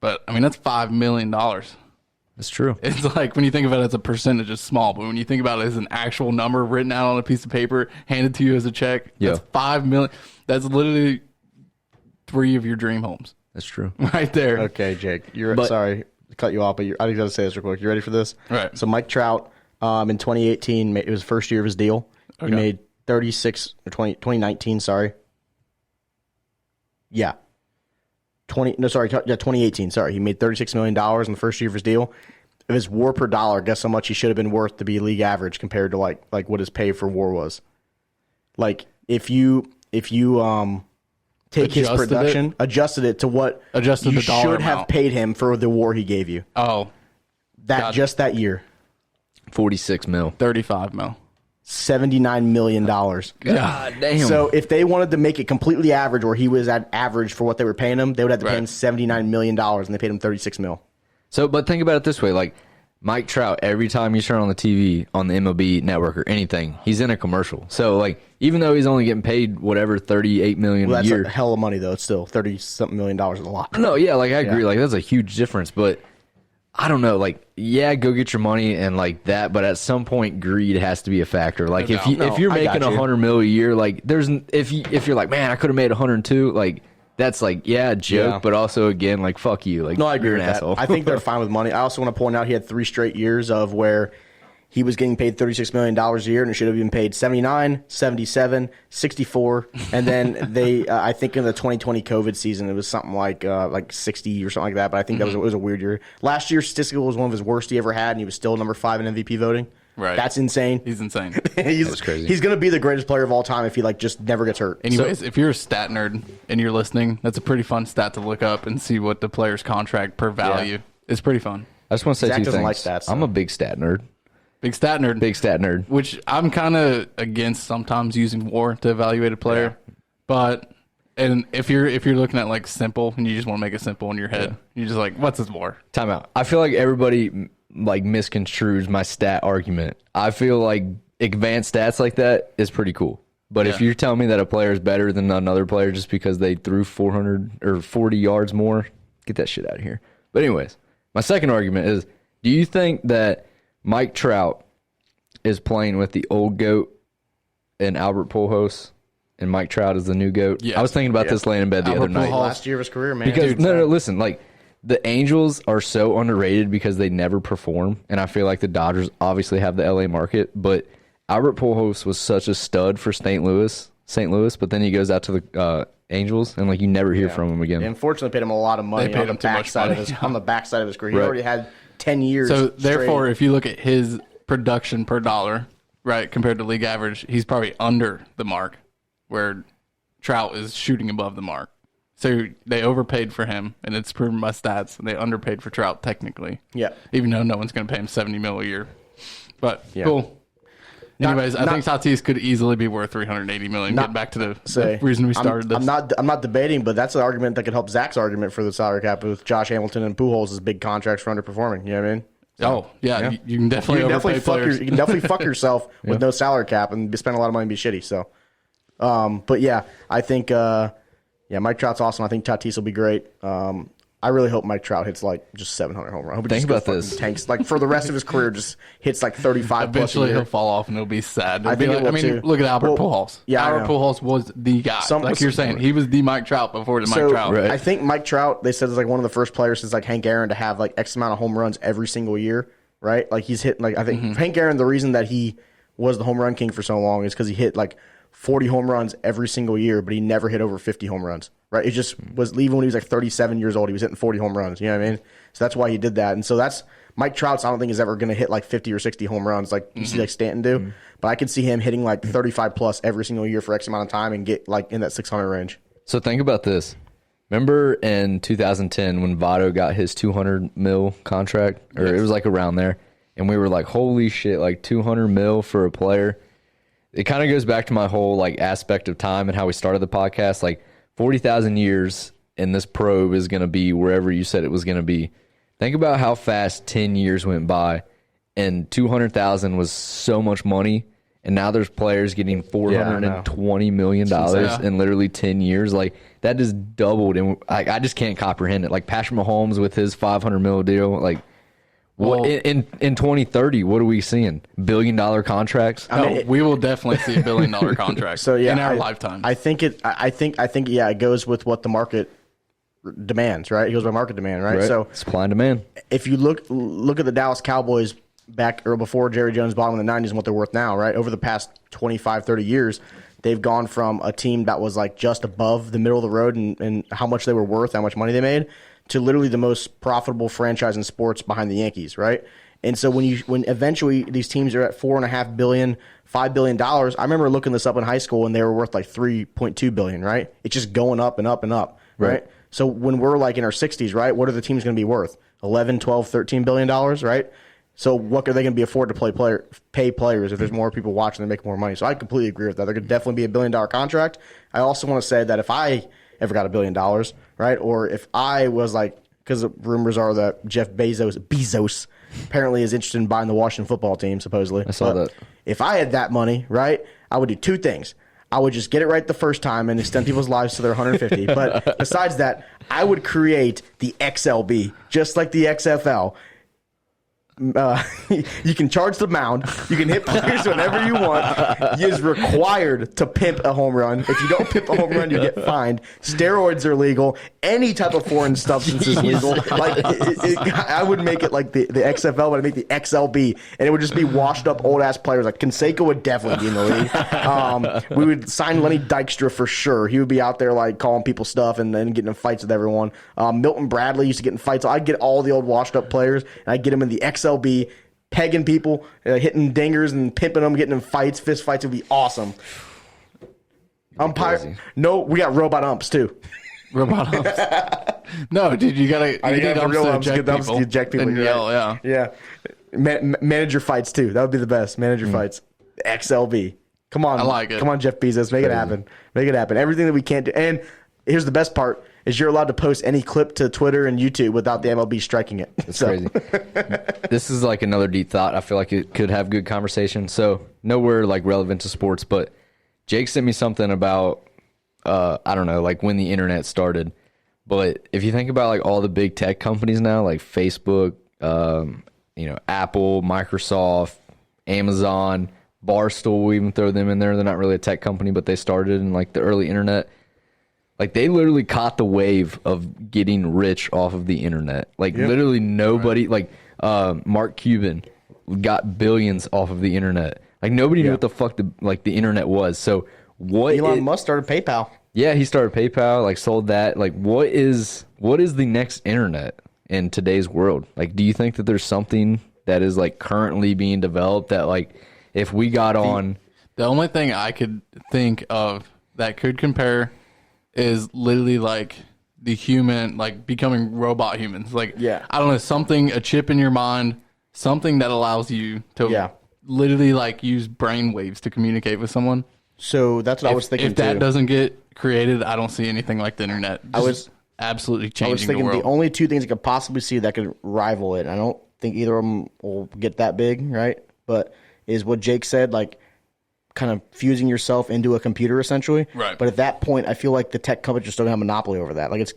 but I mean that's $5 million. That's true. It's when you think about it as a percentage, it's small, but when you think about it as an actual number written out on a piece of paper, handed to you as a check, that's $5 million. That's literally 3 of your dream homes. That's true. Right there. Okay, Jake. Sorry to cut you off, but I think I got to say this real quick. You ready for this? Right. So Mike Trout, in 2018, it was the first year of his deal. Okay. He made 2019, sorry. Yeah. 2018, sorry. He made $36 million in the first year of his deal. If his WAR per dollar, guess how much he should have been worth to be league average compared to what his pay for WAR was. If you take his production, adjusted it to what you the dollar should have amount. Paid him for the WAR he gave you. Oh. Just that year. 46 mil. 35 mil. $79 million. God damn. So if they wanted to make it completely average, or he was at average for what they were paying him, they would have to pay him $79 million, and they paid him $36 mil. So, but think about it this way: Mike Trout, every time you turn on the TV on the MLB network or anything, he's in a commercial. So, like, even though he's only getting paid whatever, $38 million Well, a that's year. a hell of money, though. It's still $30-something million is a lot. No, yeah, like, I agree. Like, that's a huge difference. But I don't know. Like, yeah, go get your money and like that. But at some point, greed has to be a factor. Like, if you're making $100 million a year, like, if you're like, man, I could have made 102, like, that's like, yeah, a joke, but also, again, like, fuck you. Like, No, I agree you're with an that. asshole. I think they're fine with money. I also want to point out he had 3 straight years of where he was getting paid $36 million a year, and it should have been paid 79, 77, 64, and then they, I think in the 2020 COVID season, it was something like 60 or something like that. But I think it was a weird year. Last year, statistical was one of his worst he ever had, and he was still number 5 in MVP voting. Right. That's insane. He's insane. That's crazy. He's going to be the greatest player of all time if he like just never gets hurt. Anyways, if you're a stat nerd and you're listening, that's a pretty fun stat to look up and see what the player's contract per value. It's pretty fun. I just want to say Zach 2 doesn't things. like stats, I'm so. a big stat nerd. Big stat nerd. Big stat nerd. Which I'm kind of against sometimes using WAR to evaluate a player. But and if you're looking at like simple and you just want to make it simple in your head, you're just like, what's his WAR? Time out. I feel like everybody like misconstrues my stat argument. I feel like advanced stats like that is pretty cool. But if you're telling me that a player is better than another player just because they threw 400 or 40 yards more, get that shit out of here. But anyways, my second argument is, do you think that Mike Trout is playing with the old GOAT and Albert Pujols, and Mike Trout is the new GOAT? Yeah. I was thinking about this laying in bed the Albert other night. Pujols. Last year of his career, man. Because no, listen, like the Angels are so underrated because they never perform, and I feel like the Dodgers obviously have the LA market, but Albert Pujols was such a stud for St. Louis, but then he goes out to the Angels, and like you never hear from him again. They unfortunately paid him a lot of money They paid on him the too much backside of money. his on the backside of his career. He Right. already had 10 years. So straight. therefore, if you look at his production per dollar, right, compared to league average, he's probably under the mark, where Trout is shooting above the mark. So they overpaid for him, and it's proven by stats. And they underpaid for Trout technically. Yeah. Even though no one's going to pay him $70 million a year. But cool. Not- Anyways, I think Tatis could easily be worth $380 million. Get back to the reason we started this. I'm not debating, but that's an argument that could help Zach's argument for the salary cap with Josh Hamilton and Pujols' big contracts for underperforming. You know what I mean? Oh yeah, you can definitely overpay players. You can definitely fuck yourself with no salary cap and spend a lot of money and be shitty. So, but yeah, I think Mike Trout's awesome. I think Tatis will be great. I really hope Mike Trout hits like just 700 home runs. I hope he Think just goes about fucking this. Tanks like for the rest of his career, just hits like 35 plus a Eventually year. he'll fall off and it'll be sad. I think it will too. Look at Albert Well, Pujols. yeah, I Albert know. Pujols was the guy. Like you're saying, he was the Mike Trout before the Mike Trout. Right. I think Mike Trout, they said, is like one of the first players since like Hank Aaron to have like X amount of home runs every single year, right? Like he's hit like I think Hank Aaron, the reason that he was the home run king for so long is because he hit like 40 home runs every single year, but he never hit over 50 home runs, right? It just was even when he was like 37 years old, he was hitting 40 home runs. You know what I mean? So that's why he did that. And so that's Mike Trout's. I don't think is ever going to hit like 50 or 60 home runs like you see like Stanton do, but I could see him hitting like 35 plus every single year for X amount of time and get like in that 600 range. So think about this. Remember in 2010 when Votto got his 200 mil contract, or it was like around there, and we were like, holy shit, like 200 mil for a player. It kind of goes back to my whole like aspect of time and how we started the podcast. Like 40,000 years and this probe is going to be wherever you said it was going to be. Think about how fast 10 years went by, and 200,000 was so much money, and now there's players getting $420 million in literally 10 years. Like that just doubled, and I just can't comprehend it. Like Patrick Mahomes with his $500 million deal, like. Well, in 2030, what are we seeing? $1 billion contracts? We will definitely see $1 billion contract So yeah, in our lifetime. I think it goes with what the market demands, right? It goes by market demand, right? So supply and demand. if you look at the Dallas Cowboys back or before Jerry Jones bought them in the 90s and what they're worth now, right? Over the past 25, 30 years, they've gone from a team that was like just above the middle of the road and how much they were worth, how much money they made, to literally the most profitable franchise in sports behind the Yankees, right? And so when eventually these teams are at $4.5 billion, $5 billion, I remember looking this up in high school and they were worth like $3.2 billion, right? It's just going up and up and up, right? So when we're like in our 60s, right, what are the teams going to be worth? 11, 12, 13 billion dollars, right? So what are they going to be afford to pay players if there's more people watching and make more money? So I completely agree with that. There could definitely be $1 billion contract. I also want to say that if I ever got $1 billion, right, or if I was like, because the rumors are that Jeff Bezos apparently is interested in buying the Washington football team, supposedly. I saw that. If I had that money, right, I would do two things. I would just get it right the first time and extend people's lives to their 150. But besides that, I would create the XLB, just like the XFL. You can charge the mound. You can hit players whenever you want. He is required to pimp a home run. If you don't pimp a home run, you get fined. Steroids are legal. Any type of foreign substance is legal. Like I would make it like the XFL, but I'd make the XLB, and it would just be washed up old ass players. Like Canseco would definitely be in the league. We would sign Lenny Dykstra for sure. He would be out there like calling people stuff and then getting in fights with everyone. Milton Bradley used to get in fights. I'd get all the old washed up players and I'd get them in the XLB, pegging people, hitting dingers and pimping them, getting in fights, fist fights. Would be awesome. Umpire. No, we got robot umps too. Robot umps. No, dude, you need umps to eject people. And yell, yeah. Manager fights too. That would be the best. Manager fights. XLB. Come on. I like it. Come on, Jeff Bezos. Make it happen. Make it happen. Everything that we can't do. And here's the best part. Is you're allowed to post any clip to Twitter and YouTube without the MLB striking it. That's crazy. This is like another deep thought. I feel like it could have good conversation. So nowhere like relevant to sports, but Jake sent me something about, I don't know, like when the internet started. But if you think about like all the big tech companies now, like Facebook, Apple, Microsoft, Amazon, Barstool, we even throw them in there. They're not really a tech company, but they started in like the early internet. Like, they literally caught the wave of getting rich off of the internet. Like, literally nobody, like, Mark Cuban got billions off of the internet. Like, nobody knew what the fuck the internet was. So, Elon Musk started PayPal. Yeah, he started PayPal, like, sold that. Like, what is the next internet in today's world? Like, do you think that there's something that is, like, currently being developed that, like, if we got on... The only thing I could think of that could compare... is literally like the human, like becoming robot humans. Like, I don't know, a chip in your mind, something that allows you to literally like use brain waves to communicate with someone. So that's what I was thinking. If that doesn't get created, I don't see anything like the internet. Absolutely changing the world. I was thinking the only two things I could possibly see that could rival it, and I don't think either of them will get that big, right? But is what Jake said, like, kind of fusing yourself into a computer essentially. Right. But at that point, I feel like the tech companies just don't have a monopoly over that. It's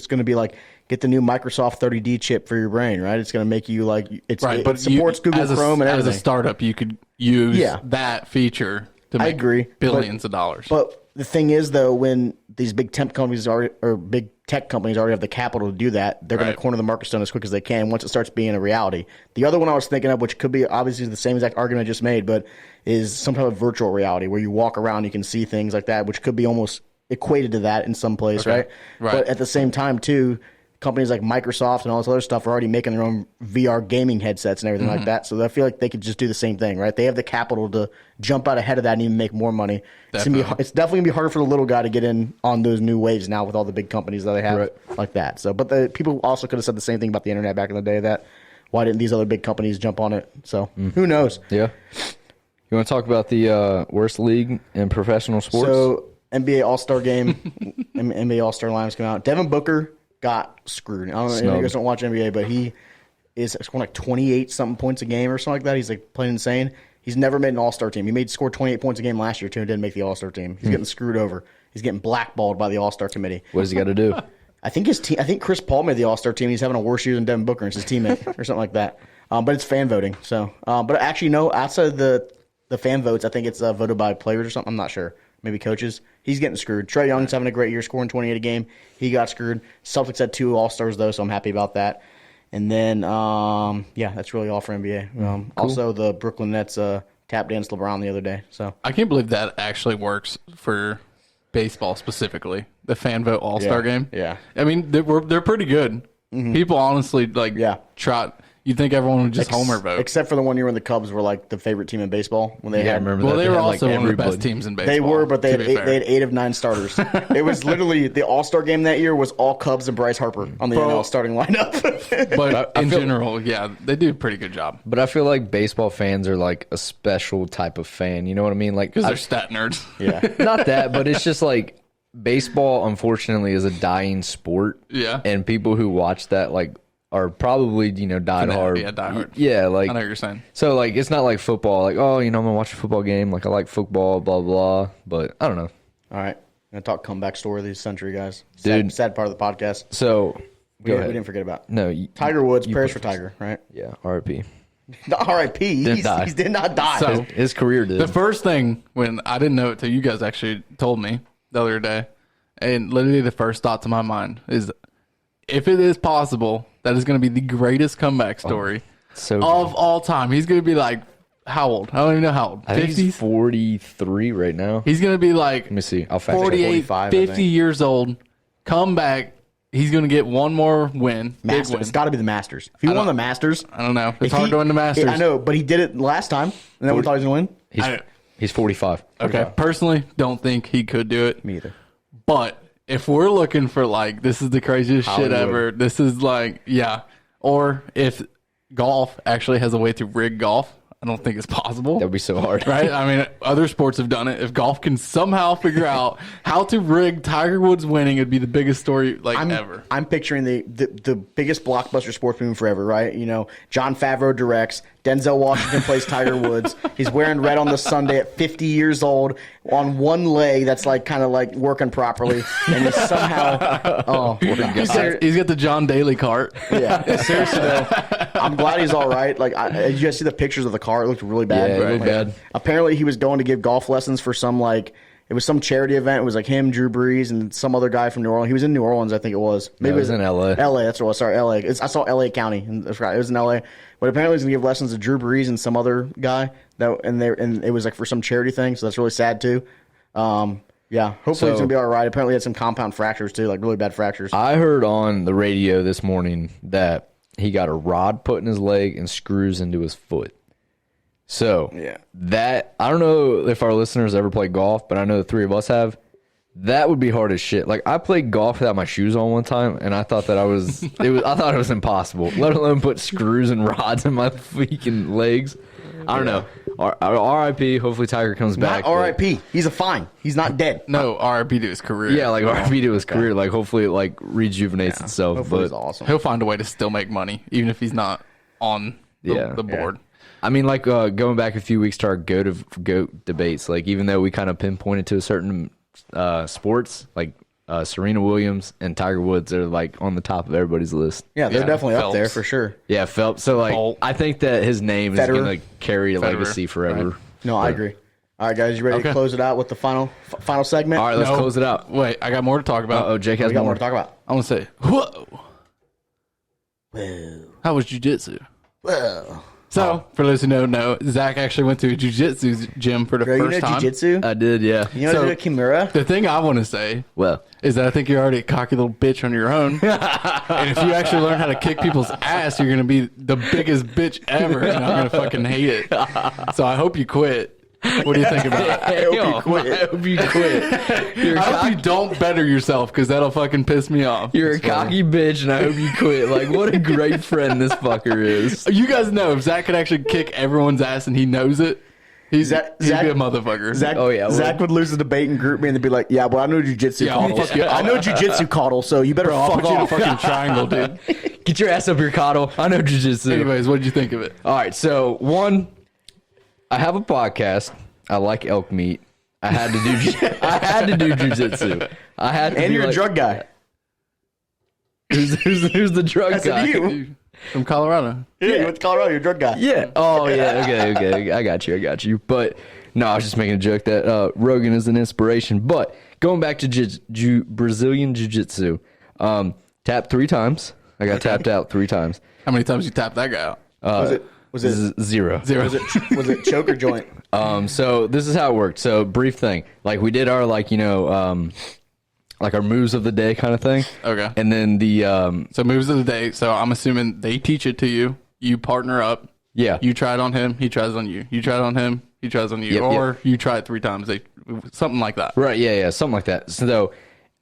going to be like, get the new Microsoft 30D chip for your brain, right? It's going to make you like, it supports Google Chrome and everything. As a startup, you could use that feature to make billions of dollars. But the thing is, though, when these big tech companies already have the capital to do that, they're going to corner the market stone as quick as they can once it starts being a reality. The other one I was thinking of, which could be obviously the same exact argument I just made, but is some type of virtual reality where you walk around, you can see things like that, which could be almost equated to that in some place, right? But at the same time, too, companies like Microsoft and all this other stuff are already making their own VR gaming headsets and everything like that. So I feel like they could just do the same thing, right? They have the capital to jump out ahead of that and even make more money. It's definitely going to be harder for the little guy to get in on those new waves now with all the big companies that they have like that. So, but the people also could have said the same thing about the internet back in the day, that why didn't these other big companies jump on it? So who knows? Yeah. You want to talk about the worst league in professional sports? So NBA All-Star game, NBA All-Star lines come out. Devin Booker got screwed. I don't know if you guys don't watch NBA, but he is scoring like 28-something points a game or something like that. He's like playing insane. He's never made an All-Star team. He scored 28 points a game last year, too, and didn't make the All-Star team. He's getting screwed over. He's getting blackballed by the All-Star committee. What does he got to do? I think Chris Paul made the All-Star team. He's having a worse year than Devin Booker and his teammate or something like that. But it's fan voting. So, but actually, no, outside of the fan votes, I think it's voted by players or something. I'm not sure. Maybe coaches. He's getting screwed. Trae Young's having a great year, scoring 28 a game. He got screwed. Celtics had 2 All-Stars, though, so I'm happy about that. And then, that's really all for NBA. Cool. Also, the Brooklyn Nets tap danced LeBron the other day. So I can't believe that actually works for baseball specifically, the fan vote All-Star game. Yeah. I mean, they're pretty good. Mm-hmm. People honestly, trot. You'd think everyone would just homer vote. Except for the one year when the Cubs were like the favorite team in baseball. When they they were also one of the best teams in baseball. They were, but they had 8 of 9 starters. It was literally the All-Star game that year was all Cubs and Bryce Harper on the NL starting lineup. But in general, they do a pretty good job. But I feel like baseball fans are like a special type of fan. You know what I mean? Like, because they're stat nerds. Yeah. Not that, but it's just like baseball, unfortunately, is a dying sport. Yeah. And people who watch that, like, are probably, died hard. Yeah, die hard. Yeah, like I know what you're saying. so like it's not like football, like, oh, I'm gonna watch a football game, like I like football, blah blah. But I don't know. All right. I'm going to talk comeback story of the century, guys. Dude. Sad part of the podcast. So We didn't forget about No, Tiger Woods, prayers for Tiger, right? Yeah, R.I.P. The R.I.P. He did not die. So His career did. the first thing, when I didn't know it till you guys actually told me the other day, and literally the first thought to my mind is, if it is possible, that is going to be the greatest comeback story so of all time. He's going to be like, how old? I don't even know how old. I think 50s? he's 43 right now. He's going to be like Let me see. I'll fact check. 48, 45, I 50 think. years old, come back. He's going to get one more win. Big Masters. win. It's got to be the Masters. If he won the Masters. I don't know. It's if hard to win the Masters. I know, but he did it last time. And then we thought he was going to win. He's 45. Okay. Personally, don't think he could do it. Me either. But if we're looking for like, this is the craziest shit Hollywood. ever. This is like, yeah. Or if golf actually has a way to rig golf, I don't think it's possible. That would be so hard. Right? I mean, other sports have done it. If golf can somehow figure out how to rig Tiger Woods winning, it'd be the biggest story ever. I'm picturing the biggest blockbuster sports movie forever, right? John Favreau directs. Denzel Washington plays Tiger Woods. He's wearing red on the Sunday at 50 years old on one leg that's like kind of like working properly, and he's somehow He's got the John Daly cart. yeah. Seriously though, I'm glad he's all right. Like, did you guys see the pictures of the car? It looked really bad. Yeah, it looked bad. Apparently, he was going to give golf lessons for some it was some charity event. It was like him, Drew Brees, and some other guy from New Orleans. He was in New Orleans, I think it was. Maybe it was in L.A. L.A. That's what it was. Sorry, L.A. I saw L.A. County, and that's right. It was in L.A. But apparently, he's gonna give lessons to Drew Brees and some other guy. And it was like for some charity thing. So that's really sad too. Yeah. Hopefully, he's gonna be all right. Apparently, he had some compound fractures too, like really bad fractures. I heard on the radio this morning that he got a rod put in his leg and screws into his foot. So Yeah. that, I don't know if our listeners ever played golf, but I know the three of us have. That would be hard as shit. Like, I played golf without my shoes on one time, and I thought that I thought it was impossible, let alone put screws and rods in my freaking legs. I don't know. R.I.P. Hopefully Tiger comes back. Not R.I.P. He's a fine. He's not dead. No, RIP to his career. Yeah, like R.I.P. to his career. Like, hopefully it like rejuvenates itself. Hopefully, But he's awesome. He'll find a way to still make money, even if he's not on the board. I mean, like, going back a few weeks to our GOAT debates, like, even though we kind of pinpointed to a certain sports, like Serena Williams and Tiger Woods are like on the top of everybody's list. Yeah, they're definitely up there Phelps. for sure. Yeah, Phelps. So like, Bolt. I think that his name is Federer. going to carry a Federer, legacy forever. right. No, I agree. All right, guys, you ready to Okay. close it out with the final segment? All right, let's No. close it out. Wait, I got more to talk about. Oh, Jake has We got more. more to talk about. I want to say, whoa. Whoa. How was jiu-jitsu? Whoa. So, for those who don't know, Zach actually went to a jiu-jitsu gym for the Bro, you first know time. jiu-jitsu? I did, yeah. You know So- how to do a Kimura? The thing I want to say Well, is that I think you're already a cocky little bitch on your own. And if you actually learn how to kick people's ass, you're going to be the biggest bitch ever, and I'm going to fucking hate it. So I hope you quit. What do you think about it? I hope you quit. I hope you quit. You're a I hope cocky, you don't better yourself, because that'll fucking piss me off. you're a cocky bitch, and I hope you quit. Like, what a great friend this fucker is. You guys know if Zach could actually kick everyone's ass and he knows it, he'd be a motherfucker. Zach, Oh, yeah, Zach would lose the debate and group me, and they'd be like, "Yeah, well, I know jiu-jitsu, Yeah, I'll Caudle. fuck you up. I know jiu-jitsu, Caudle. So you better I'll fuck put you in a off." fucking triangle, dude. Get your ass up here, Cottle. I know jiu-jitsu. Anyways, what did you think of it? All right, so one, I have a podcast. I like elk meat. I had to do jiu-jitsu. I had to And be you're like, a drug guy. Who's the drug I said guy? you. From Colorado. Yeah, you went to Colorado. You're a drug guy. Yeah. Oh yeah. Okay. I got you. But no, I was just making a joke that Rogan is an inspiration. But going back to Brazilian jiu-jitsu, tapped 3 times. I got tapped out 3 times. How many times you tapped that guy out? Was it Zero. Zero. was it choke or joint? So this is how it worked. So brief thing, like we did our like our moves of the day kind of thing. Okay. And then the So moves of the day. So I'm assuming they teach it to you. You partner up. yeah. You try it on him. He tries on you. You try it on him. He tries on you. Yep, or you try it 3 times. Something like that. Right, yeah, something like that. So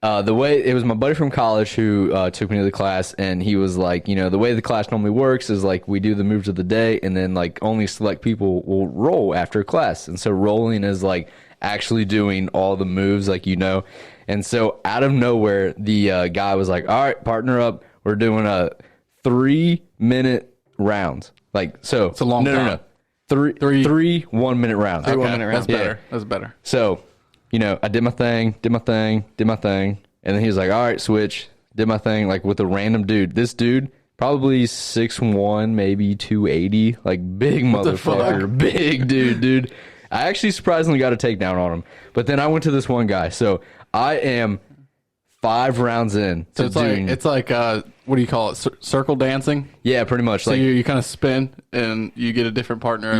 the way it was my buddy from college who took me to the class, and he was like, the way the class normally works is like we do the moves of the day, and then like only select people will roll after class. And so rolling is like actually doing all the moves, like And so out of nowhere, the guy was like, "All right, partner up. We're doing a 3-minute rounds. Like, so it's a long time. No. Three 1-minute rounds. Okay, 1 minute rounds. That's better. That's better. So, I did my thing, and then he was like, all right, switch. Did my thing, like, with a random dude. This dude, probably 6'1", maybe 280, like, big motherfucker. Big dude. I actually surprisingly got a takedown on him. But then I went to this one guy. So, I am 5 rounds in. So it's like what do you call it? Circle dancing? Yeah, pretty much. So you kind of spin and you get a different partner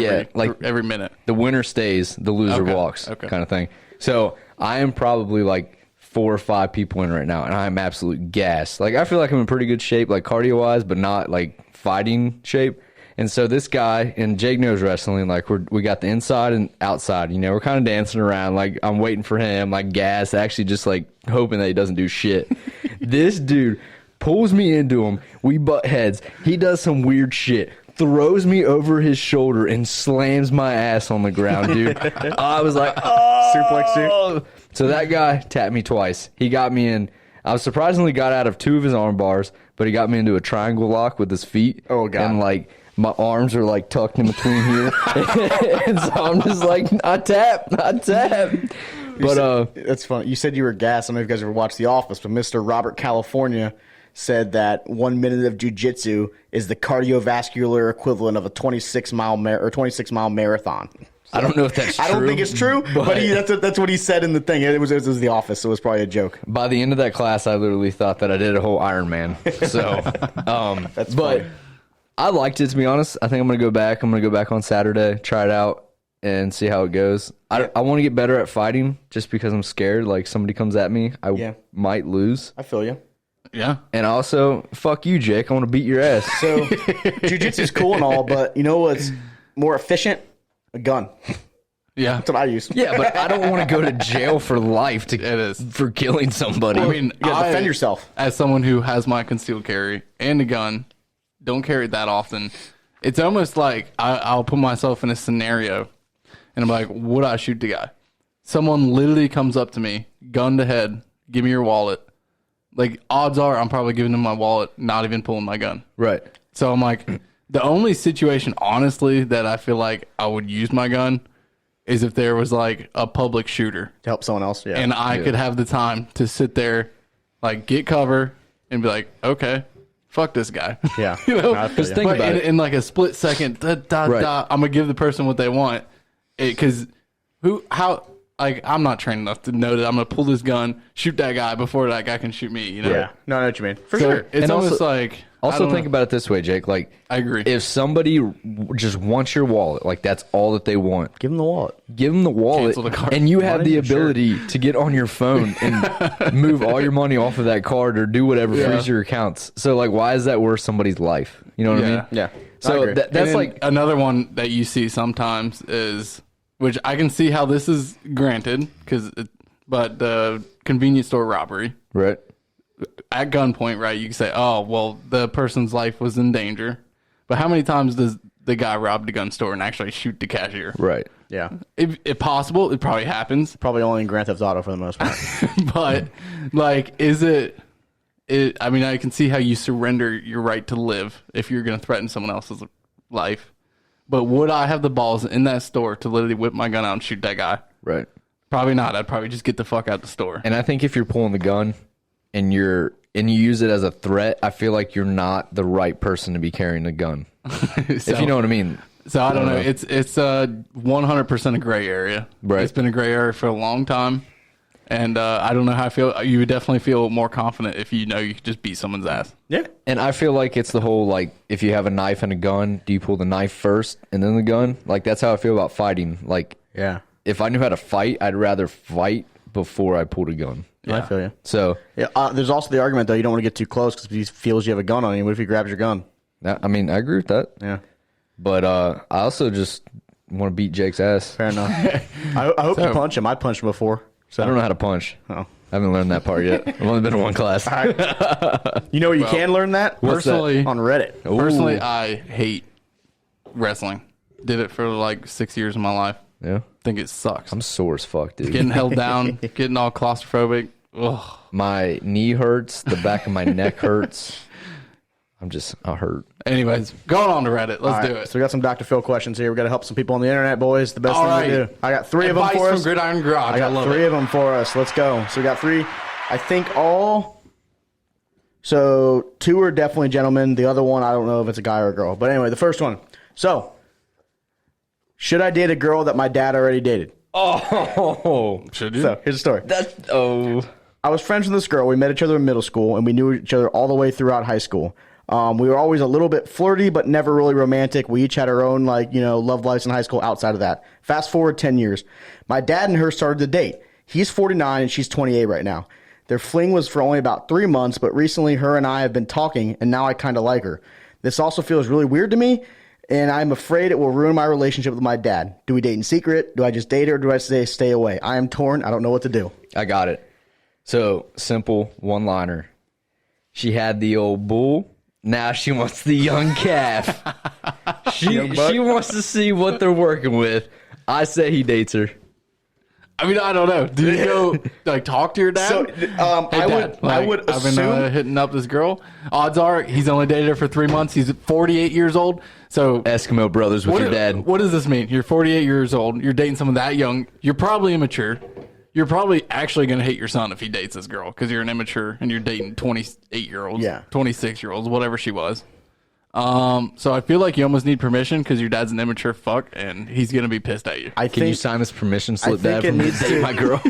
every minute. The winner stays, the loser walks, kind of thing. So I am probably like 4 or 5 people in right now, and I'm absolute gas. Like, I feel like I'm in pretty good shape, like cardio-wise, but not like fighting shape. And so this guy, and Jake knows wrestling, like we got the inside and outside, we're kind of dancing around, like I'm waiting for him, like gas, actually just like hoping that he doesn't do shit. This dude pulls me into him, we butt heads, he does some weird shit, throws me over his shoulder and slams my ass on the ground, dude. I was like, oh! Suplex, dude. So that guy tapped me twice. He got me in, I surprisingly got out of 2 of his arm bars, but he got me into a triangle lock with his feet. Oh, God. And like, my arms are like tucked in between here. And so I'm just like, I tap. But that's funny. You said you were gassed. I don't know if you guys ever watched The Office, but Mr. Robert California said that 1 minute of jiu-jitsu is the cardiovascular equivalent of a 26-mile marathon. I don't know if that's true. I don't think it's true, but that's what he said in the thing. It was The Office, so it was probably a joke. By the end of that class, I literally thought that I did a whole Ironman. So, that's but funny. I liked it, to be honest. I think I'm going to go back. I'm going to go back on Saturday, try it out, and see how it goes. I want to get better at fighting just because I'm scared. Like, somebody comes at me, I might lose. I feel you. Yeah. And also, fuck you, Jake. I want to beat your ass. So, jiu-jitsu is cool and all, but you know what's more efficient? A gun. Yeah. That's what I use. Yeah, but I don't want to go to jail for life for killing somebody. I mean, You gotta defend yourself. As someone who has my concealed carry and a gun, don't carry it that often. It's almost like I'll put myself in a scenario and I'm like, would I shoot the guy? Someone literally comes up to me, gun to head, give me your wallet. Like, odds are I'm probably giving him my wallet, not even pulling my gun. Right. So I'm like, the only situation, honestly, that I feel like I would use my gun is if there was like a public shooter. To help someone else, yeah. And I could have the time to sit there, like, get cover and be like, okay, fuck this guy. Yeah. Because think about it. In like a split second, I'm going to give the person what they want. Because I'm not trained enough to know that I'm going to pull this gun, shoot that guy before that guy can shoot me, Yeah. No, I know what you mean. For So sure. it's And almost also- like... Also, think about it this way, Jake. Like, I agree. If somebody just wants your wallet, like that's all that they want, Give him the wallet. give them the wallet, Cancel the card. and you have Money, the ability to get on your phone and move all your money off of that card or do whatever, freeze your accounts. So, like, why is that worth somebody's life? You know what I mean? Yeah. I So agree. that's And then like, another one that you see sometimes is, which I can see how this is granted, but the convenience store robbery right? at gunpoint, right? You can say, oh, well, the person's life was in danger. But how many times does the guy rob the gun store and actually shoot the cashier? Right. Yeah. If possible, it probably happens. Probably only in Grand Theft Auto for the most part. But, like, is it? I mean, I can see how you surrender your right to live if you're going to threaten someone else's life. But would I have the balls in that store to literally whip my gun out and shoot that guy? Right. Probably not. I'd probably just get the fuck out the store. And I think if you're pulling the gun and you use it as a threat, I feel like you're not the right person to be carrying a gun. If you know what I mean. So I don't know. It's 100% a gray area. Right. It's been a gray area for a long time. And I don't know how I feel. You would definitely feel more confident if you know you could just beat someone's ass. Yeah. And I feel like it's the whole, like, if you have a knife and a gun, do you pull the knife first and then the gun? Like, that's how I feel about fighting. Like, Yeah. if I knew how to fight, I'd rather fight before I pulled a gun. I feel you. So, Yeah. There's also the argument, though, you don't want to get too close because if he feels you have a gun on you, what if he grabs your gun? I mean, I agree with that. Yeah. But I also just want to beat Jake's ass. Fair enough. I hope you punch him. I punched him before. So I don't know how to punch. Oh. I haven't learned that part yet. I've only been in one class. You know where you can learn that? Personally, On Reddit. Personally, I hate wrestling. Did it for like 6 years of my life. Yeah. Think it sucks. I'm sore as fuck, dude. Getting held down, getting all claustrophobic. Ugh. My knee hurts. The back of my neck hurts. I hurt. Anyways, going on to Reddit. Let's do it. So we got some Dr. Phil questions here. We got to help some people on the internet, boys. The best All thing right. to do. I got 3 of them Advice for from us. Gridiron Garage. I got love 3 it. of them for us. Let's go. So we got 3. I think all. So 2 are definitely gentlemen. The other one, I don't know if it's a guy or a girl. But anyway, the first one. So, should I date a girl that my dad already dated? Oh, Should you? So here's the story. I was friends with this girl. We met each other in middle school, and we knew each other all the way throughout high school. We were always a little bit flirty, but never really romantic. We each had our own, love lives in high school outside of that. Fast forward 10 years. My dad and her started to date. He's 49 and she's 28 right now. Their fling was for only about 3 months, but recently her and I have been talking, and now I kind of like her. This also feels really weird to me, and I'm afraid it will ruin my relationship with my dad. Do we date in secret? Do I just date her, or do I say stay away? I am torn. I don't know what to do. I got it. So, simple one-liner. She had the old bull. Now she wants the young calf. She wants to see what they're working with. I say he dates her. I mean, I don't know. Do you go talk to your dad? So, Hey, I Dad, would I've been assume hitting up this girl. Odds are he's only dated her for 3 months. He's 48 years old. So Eskimo brothers with your dad. What does this mean? You're 48 years old. You're dating someone that young. You're probably immature. You're probably actually going to hate your son if he dates this girl because you're an immature and you're dating 28-year-olds, 26-year-olds, whatever she was. So I feel like you almost need permission because your dad's an immature fuck and he's going to be pissed at you. Can you sign this permission slip, think Dad, it for me to needs date to- my girl?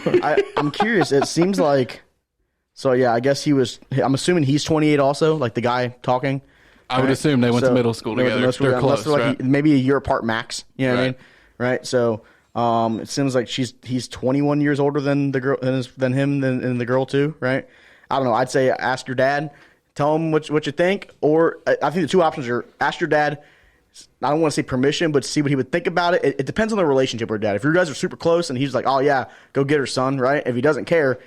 I'm curious. It seems like. So, yeah, I guess he was. I'm assuming he's 28 also, like the guy talking. I would assume they went to middle school they went to together. middle school They're together, close, unless they're right? maybe a year apart max. You know what I Right. mean? Right. So it seems like he's 21 years older than the girl than him and the girl too. Right. I don't know. I'd say ask your dad, tell him what you think, or I think the 2 options are ask your dad. I don't want to say permission, but see what he would think about it. It depends on the relationship with your dad. If you guys are super close and he's like, "Oh yeah, go get her, son," right? If he doesn't care,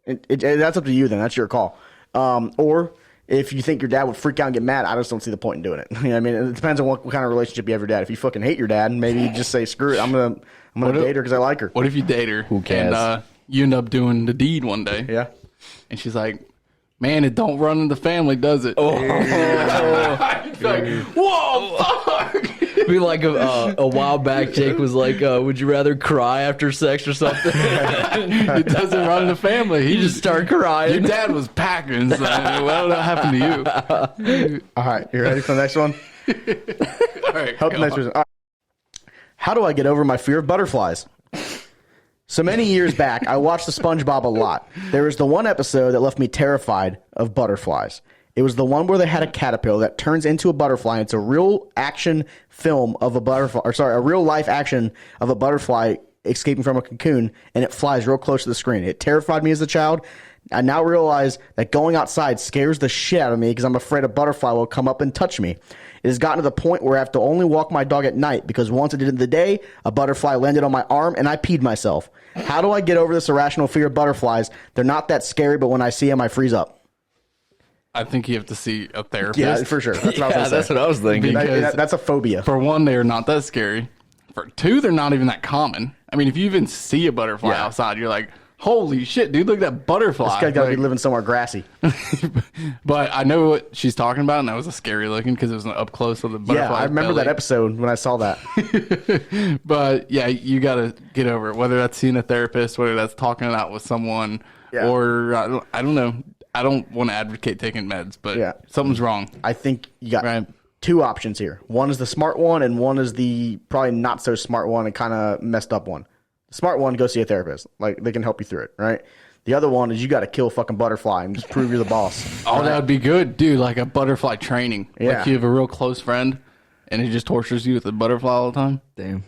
that's up to you. Then that's your call. Or if you think your dad would freak out and get mad, I just don't see the point in doing it. You know what I mean? It depends on what kind of relationship you have with your dad. If you fucking hate your dad, maybe you just say, screw it. I'm gonna date her because I like her. What if you date her cares? and you end up doing the deed one day? Yeah. And she's like, man, it don't run in the family, does it? Oh. Like, whoa, fuck. Be like a while back, Jake was like, would you rather cry after sex or something? It doesn't run in the family. He just Start crying. Your dad was packing. So what happened to you? All right. You ready for the next one? All right, Hope the go next on. person. All right. How do I get over my fear of butterflies? So many years back, I watched the SpongeBob a lot. There was the one episode that left me terrified of butterflies. It was the one where they had a caterpillar that turns into a butterfly. It's a real action film of a butterfly, a real life action of a butterfly escaping from a cocoon, and it flies real close to the screen. It terrified me as a child. I now realize that going outside scares the shit out of me because I'm afraid a butterfly will come up and touch me. It has gotten to the point where I have to only walk my dog at night because once it did in the day, a butterfly landed on my arm and I peed myself. How do I get over this irrational fear of butterflies? They're not that scary, but when I see them, I freeze up. I think you have to see a therapist. Yeah, for sure. That's what I was gonna That's say. what I was thinking. Because- That's a phobia. For one, they are not that scary. For 2, they're not even that common. I mean, if you even see a butterfly outside, you're like, holy shit, dude, look at that butterfly. This guy's got to be Like, living somewhere grassy. but I know what she's talking about, and that was a scary looking because it was up close of the butterfly. Yeah, I remember belly. that episode when I saw that. But yeah, you got to get over it. Whether that's seeing a therapist, whether that's talking it out with someone, or I don't know. I don't want to advocate taking meds, but something's wrong. I think you got Right. 2 options here. One is the smart one, and one is the probably not so smart one and kind of messed up one. The smart one, go see a therapist. Like, they can help you through it, right? The other one is you got to kill a fucking butterfly and just prove you're the boss. Oh, that would be good, dude. Like a butterfly training. Yeah. Like you have a real close friend, and he just tortures you with a butterfly all the time. Damn.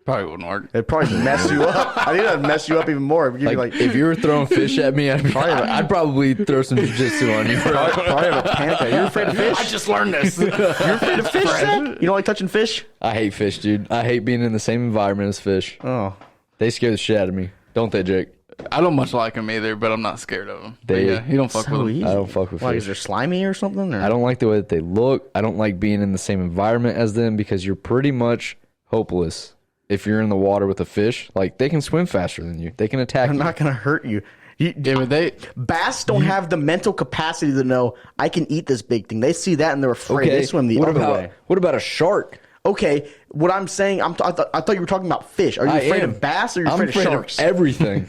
Probably wouldn't work. It'd probably mess you up. I think that'd mess you up even more. It'd give you, Like, if you were throwing fish at me, I'd probably throw some jiu-jitsu on you. probably have a panic attack. You're afraid of fish? I just learned this. You're afraid of fish, Zach? You don't like touching fish? I hate fish, dude. I hate being in the same environment as fish. Oh. They scare the shit out of me. Don't they, Jake? I don't much like him either, but I'm not scared of him. But They- yeah, you don't fuck with him. easy. I don't fuck with Why, fish. is there slimy or something? Or? I don't like the way that they look. I don't like being in the same environment as them because you're pretty much hopeless if you're in the water with a fish. Like, they can swim faster than you. They can attack I'm you. not going to hurt you. Bass don't have the mental capacity to know I can eat this big thing. They see that and they're afraid. They swim the other way. What about a shark? Okay, what I'm saying, I thought you were talking about fish. Are you afraid of bass or are you afraid of sharks? Of everything.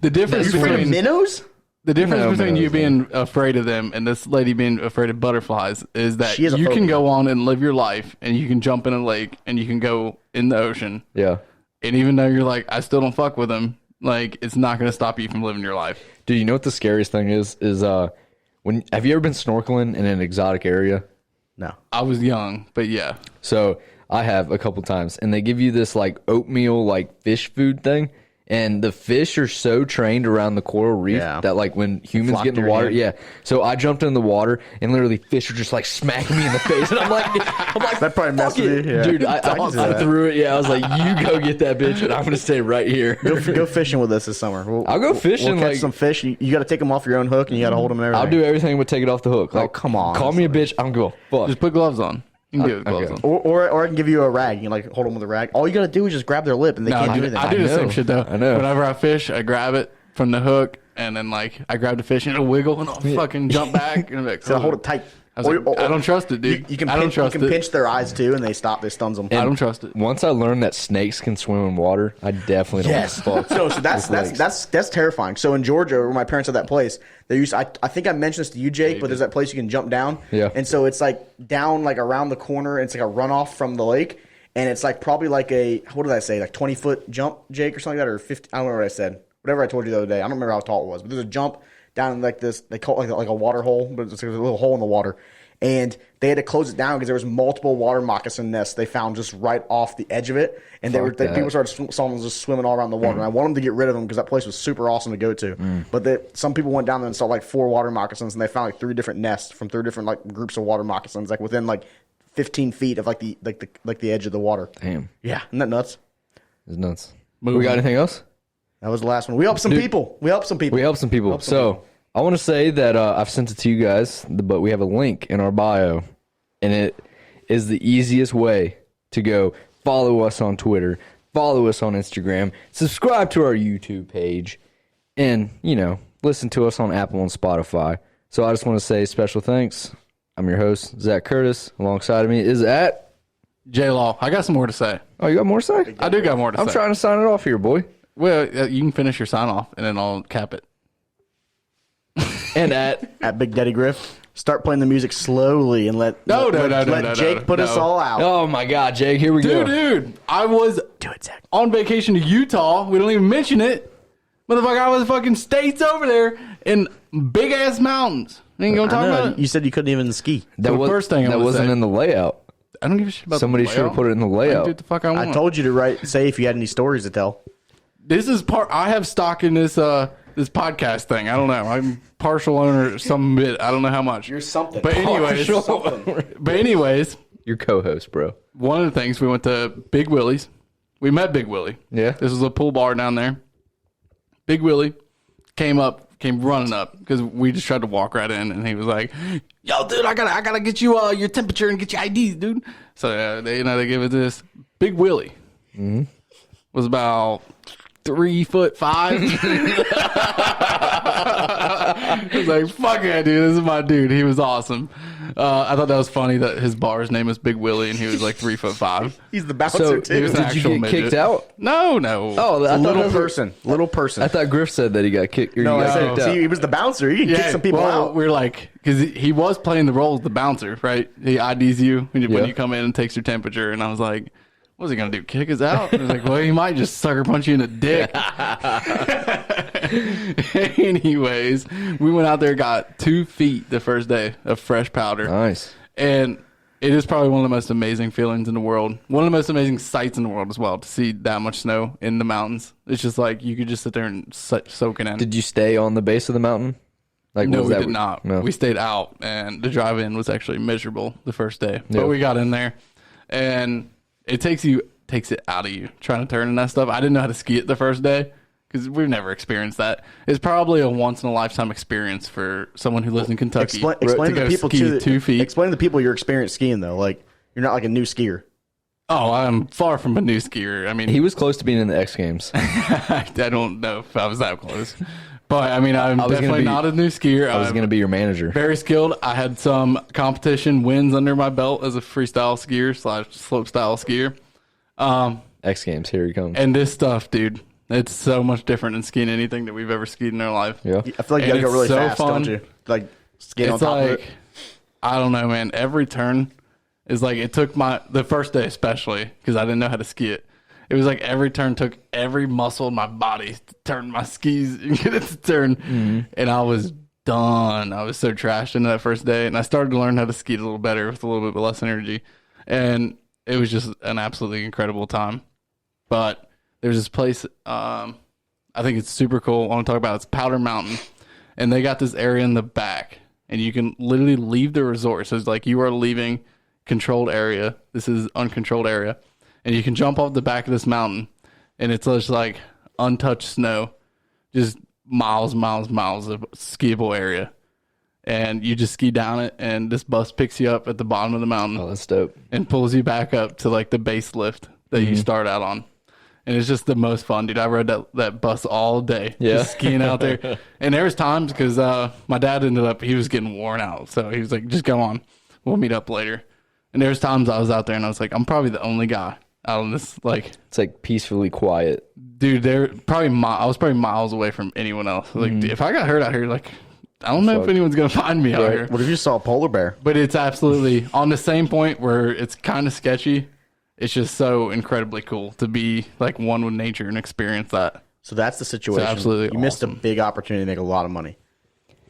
The difference Are you afraid of minnows? The difference between you being afraid of them and this lady being afraid of butterflies is that you can go on and live your life and you can jump in a lake and you can go in the ocean. Yeah. And even though you're like, I still don't fuck with them, like, it's not going to stop you from living your life. Dude, you know what the scariest thing is have you ever been snorkeling in an exotic area? No. I was young, but yeah. So I have a couple times, and they give you this like oatmeal like fish food thing, and the fish are so trained around the coral reef that like when humans get in the water, So I jumped in the water, and literally fish are just like smacking me in the face, and I'm like that probably messed with you, dude. I threw it. Yeah, I was like, you go get that bitch, and I'm gonna stay right here. Go fishing with us this summer. I'll go fishing. We'll catch some fish. You got to take them off your own hook, and you got to hold them and everything. I'll do everything but take it off the hook. Like, come on, call me a bitch. I'm going. Fuck. Just put gloves on. You can do it with gloves on. Or I can give you a rag. You can like hold them with a rag. All you got to do is just grab their lip, and they can't do anything. I do the same shit though. I know. Whenever I fish, I grab it from the hook, and then like I grab the fish and it'll wiggle, and I'll fucking jump back. And like, so hold it tight. I don't trust it, dude. You can pinch their eyes too, and they stop. They stuns them. I don't trust it. Once I learned that snakes can swim in water, I definitely don't. Fuck. So that's terrifying. So in Georgia, where my parents had that place, they used. I think I mentioned this to you, Jake, but there's that place you can jump down. Yeah. And so it's like down like around the corner. It's like a runoff from the lake, and it's like probably like what did I say? Like 20-foot jump, Jake, or something like that, or 50. I don't know what I said. Whatever I told you the other day. I don't remember how tall it was, but there's a jump down in like this. They call it like a water hole, but it's like a little hole in the water. And they had to close it down because there was multiple water moccasin nests they found just right off the edge of it, and people started saw them just swimming all around the water. And I want them to get rid of them because that place was super awesome to go to. But some people went down there and saw like 4 water moccasins, and they found like 3 different nests from 3 different like groups of water moccasins, like within like 15 feet of like the edge of the water. Damn. Yeah, isn't that nuts? It's nuts. We got anything else? That was the last one. We helped some people. So I want to say that I've sent it to you guys, but we have a link in our bio, and it is the easiest way to go follow us on Twitter, follow us on Instagram, subscribe to our YouTube page, and, listen to us on Apple and Spotify. So I just want to say special thanks. I'm your host, Zach Curtis. Alongside of me is J-Law. I got some more to say. Oh, you got more to say? I do got more to say. I'm trying to sign it off here, boy. Well, you can finish your sign off, and then I'll cap it. And at Big Daddy Griff, start playing the music slowly and let Jake put us all out. Oh my God, Jake, here we go. Dude, I was on vacation to Utah. We don't even mention it. Motherfucker, I was fucking states over there in big ass mountains. Ain't gonna talk about it. You said you couldn't even ski. That was first thing. That wasn't in the layout. I don't give a shit about Somebody should have put it in the layout. I do what the fuck I want. I told you to say if you had any stories to tell. This is I have stock in this podcast thing. I don't know. I'm partial owner some bit. I don't know how much. You're something. But anyways, your co-host, bro. One of the things, we went to Big Willie's. We met Big Willie. Yeah. This was a pool bar down there. Big Willie came running up because we just tried to walk right in, and he was like, "Yo, dude, I gotta get you your temperature and get your IDs, dude." So they give it this. Big Willie was about 3'5". I was like, "Fuck yeah, dude! This is my dude." He was awesome. I thought that was funny that his bar's name was Big Willie and he was like 3'5". He's the bouncer too. He was Did you get kicked out? No. Oh, little person. I thought Griff said that he got kicked. No, I said see, he was the bouncer. He can kick some people out. We're like, because he was playing the role of the bouncer, right? He IDs you when you come in and takes your temperature, and I was like, what's he gonna do? Kick us out? I was like, well, he might just sucker punch you in the dick. Anyways, we went out there, got 2 feet the first day of fresh powder. Nice. And it is probably one of the most amazing feelings in the world. One of the most amazing sights in the world as well, to see that much snow in the mountains. It's just like you could just sit there and soak it in. Did you stay on the base of the mountain? No, we did not. No. We stayed out, and the drive-in was actually miserable the first day. But we got in there, and it takes it out of you trying to turn and that stuff. I didn't know how to ski it the first day because we've never experienced that. It's probably a once in a lifetime experience for someone who lives in Kentucky. Explain to the people too. 2 feet. Explain to the people your experience skiing though. Like you're not like a new skier. Oh, I'm far from a new skier. I mean, he was close to being in the X Games. I don't know if I was that close, But I mean, I'm was gonna definitely be- not a new skier. I was I'm going to be your manager. very skilled. I had some competition wins under my belt as a freestyle skier / slope style skier. X Games, here he comes. And this stuff, dude, it's so much different than skiing anything that we've ever skied in our life. Yeah. I feel like you And gotta go it's really so fast, fun. don't you? Like skate on It's top of like, it. I don't know, man. Every turn is like, it took the first day especially, because I didn't know how to ski it. It was like every turn took every muscle in my body to turn my skis and get it to turn. And I was done. I was so trashed into that first day. And I started to learn how to ski it a little better with a little bit less energy. And it was just an absolutely incredible time. But there's this place, I think it's super cool. I want to talk about it. It's Powder Mountain. And they got this area in the back. And you can literally leave the resort. So it's like you are leaving controlled area. This is uncontrolled area. And you can jump off the back of this mountain, and it's just like untouched snow, just miles of skiable area. And you just ski down it, and this bus picks you up at the bottom of the mountain Oh, that's dope. and pulls you back up to like the base lift that you start out on. And it's just the most fun, dude. I rode that bus all day, just skiing out there. And there was times because my dad he was getting worn out. So he was like, just go on. We'll meet up later. And there was times I was out there and I was like, I'm probably the only guy out on this, like, It's like peacefully quiet. dude, I was probably miles away from anyone else. Like, if I got hurt out here, like, I don't know if anyone's going to find me out here. What if you saw a polar bear? But it's absolutely on the same point where it's kind of sketchy. It's just so incredibly cool to be like one with nature and experience that. So that's the situation. absolutely You missed a awesome. big opportunity to make a lot of money.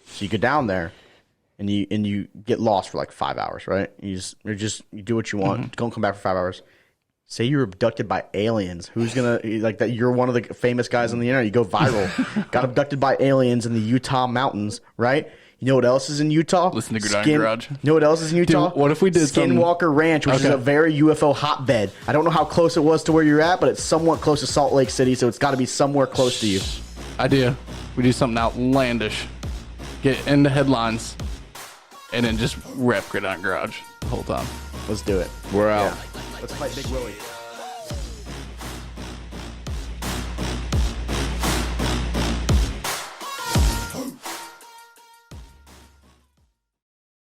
So you go down there and you get lost for like 5 hours, right? You do what you want. Don't come back for 5 hours. Say you're abducted by aliens. Who's gonna like that? You're one of the famous guys on the internet. You go viral. Got abducted by aliens in the Utah mountains, right? You know what else is in Utah? Listen to Gridiron Garage. You know what else is in Utah? Dude, what if we did Skinwalker Ranch, which is Okay. a very UFO hotbed. I don't know how close it was to where you're at, but it's somewhat close to Salt Lake City, so it's got to be somewhere close to you. Idea. We do something outlandish. Get in the headlines. And then just rep Gridiron Garage the whole time. Let's do it. We're out. Let's fight Big Willie.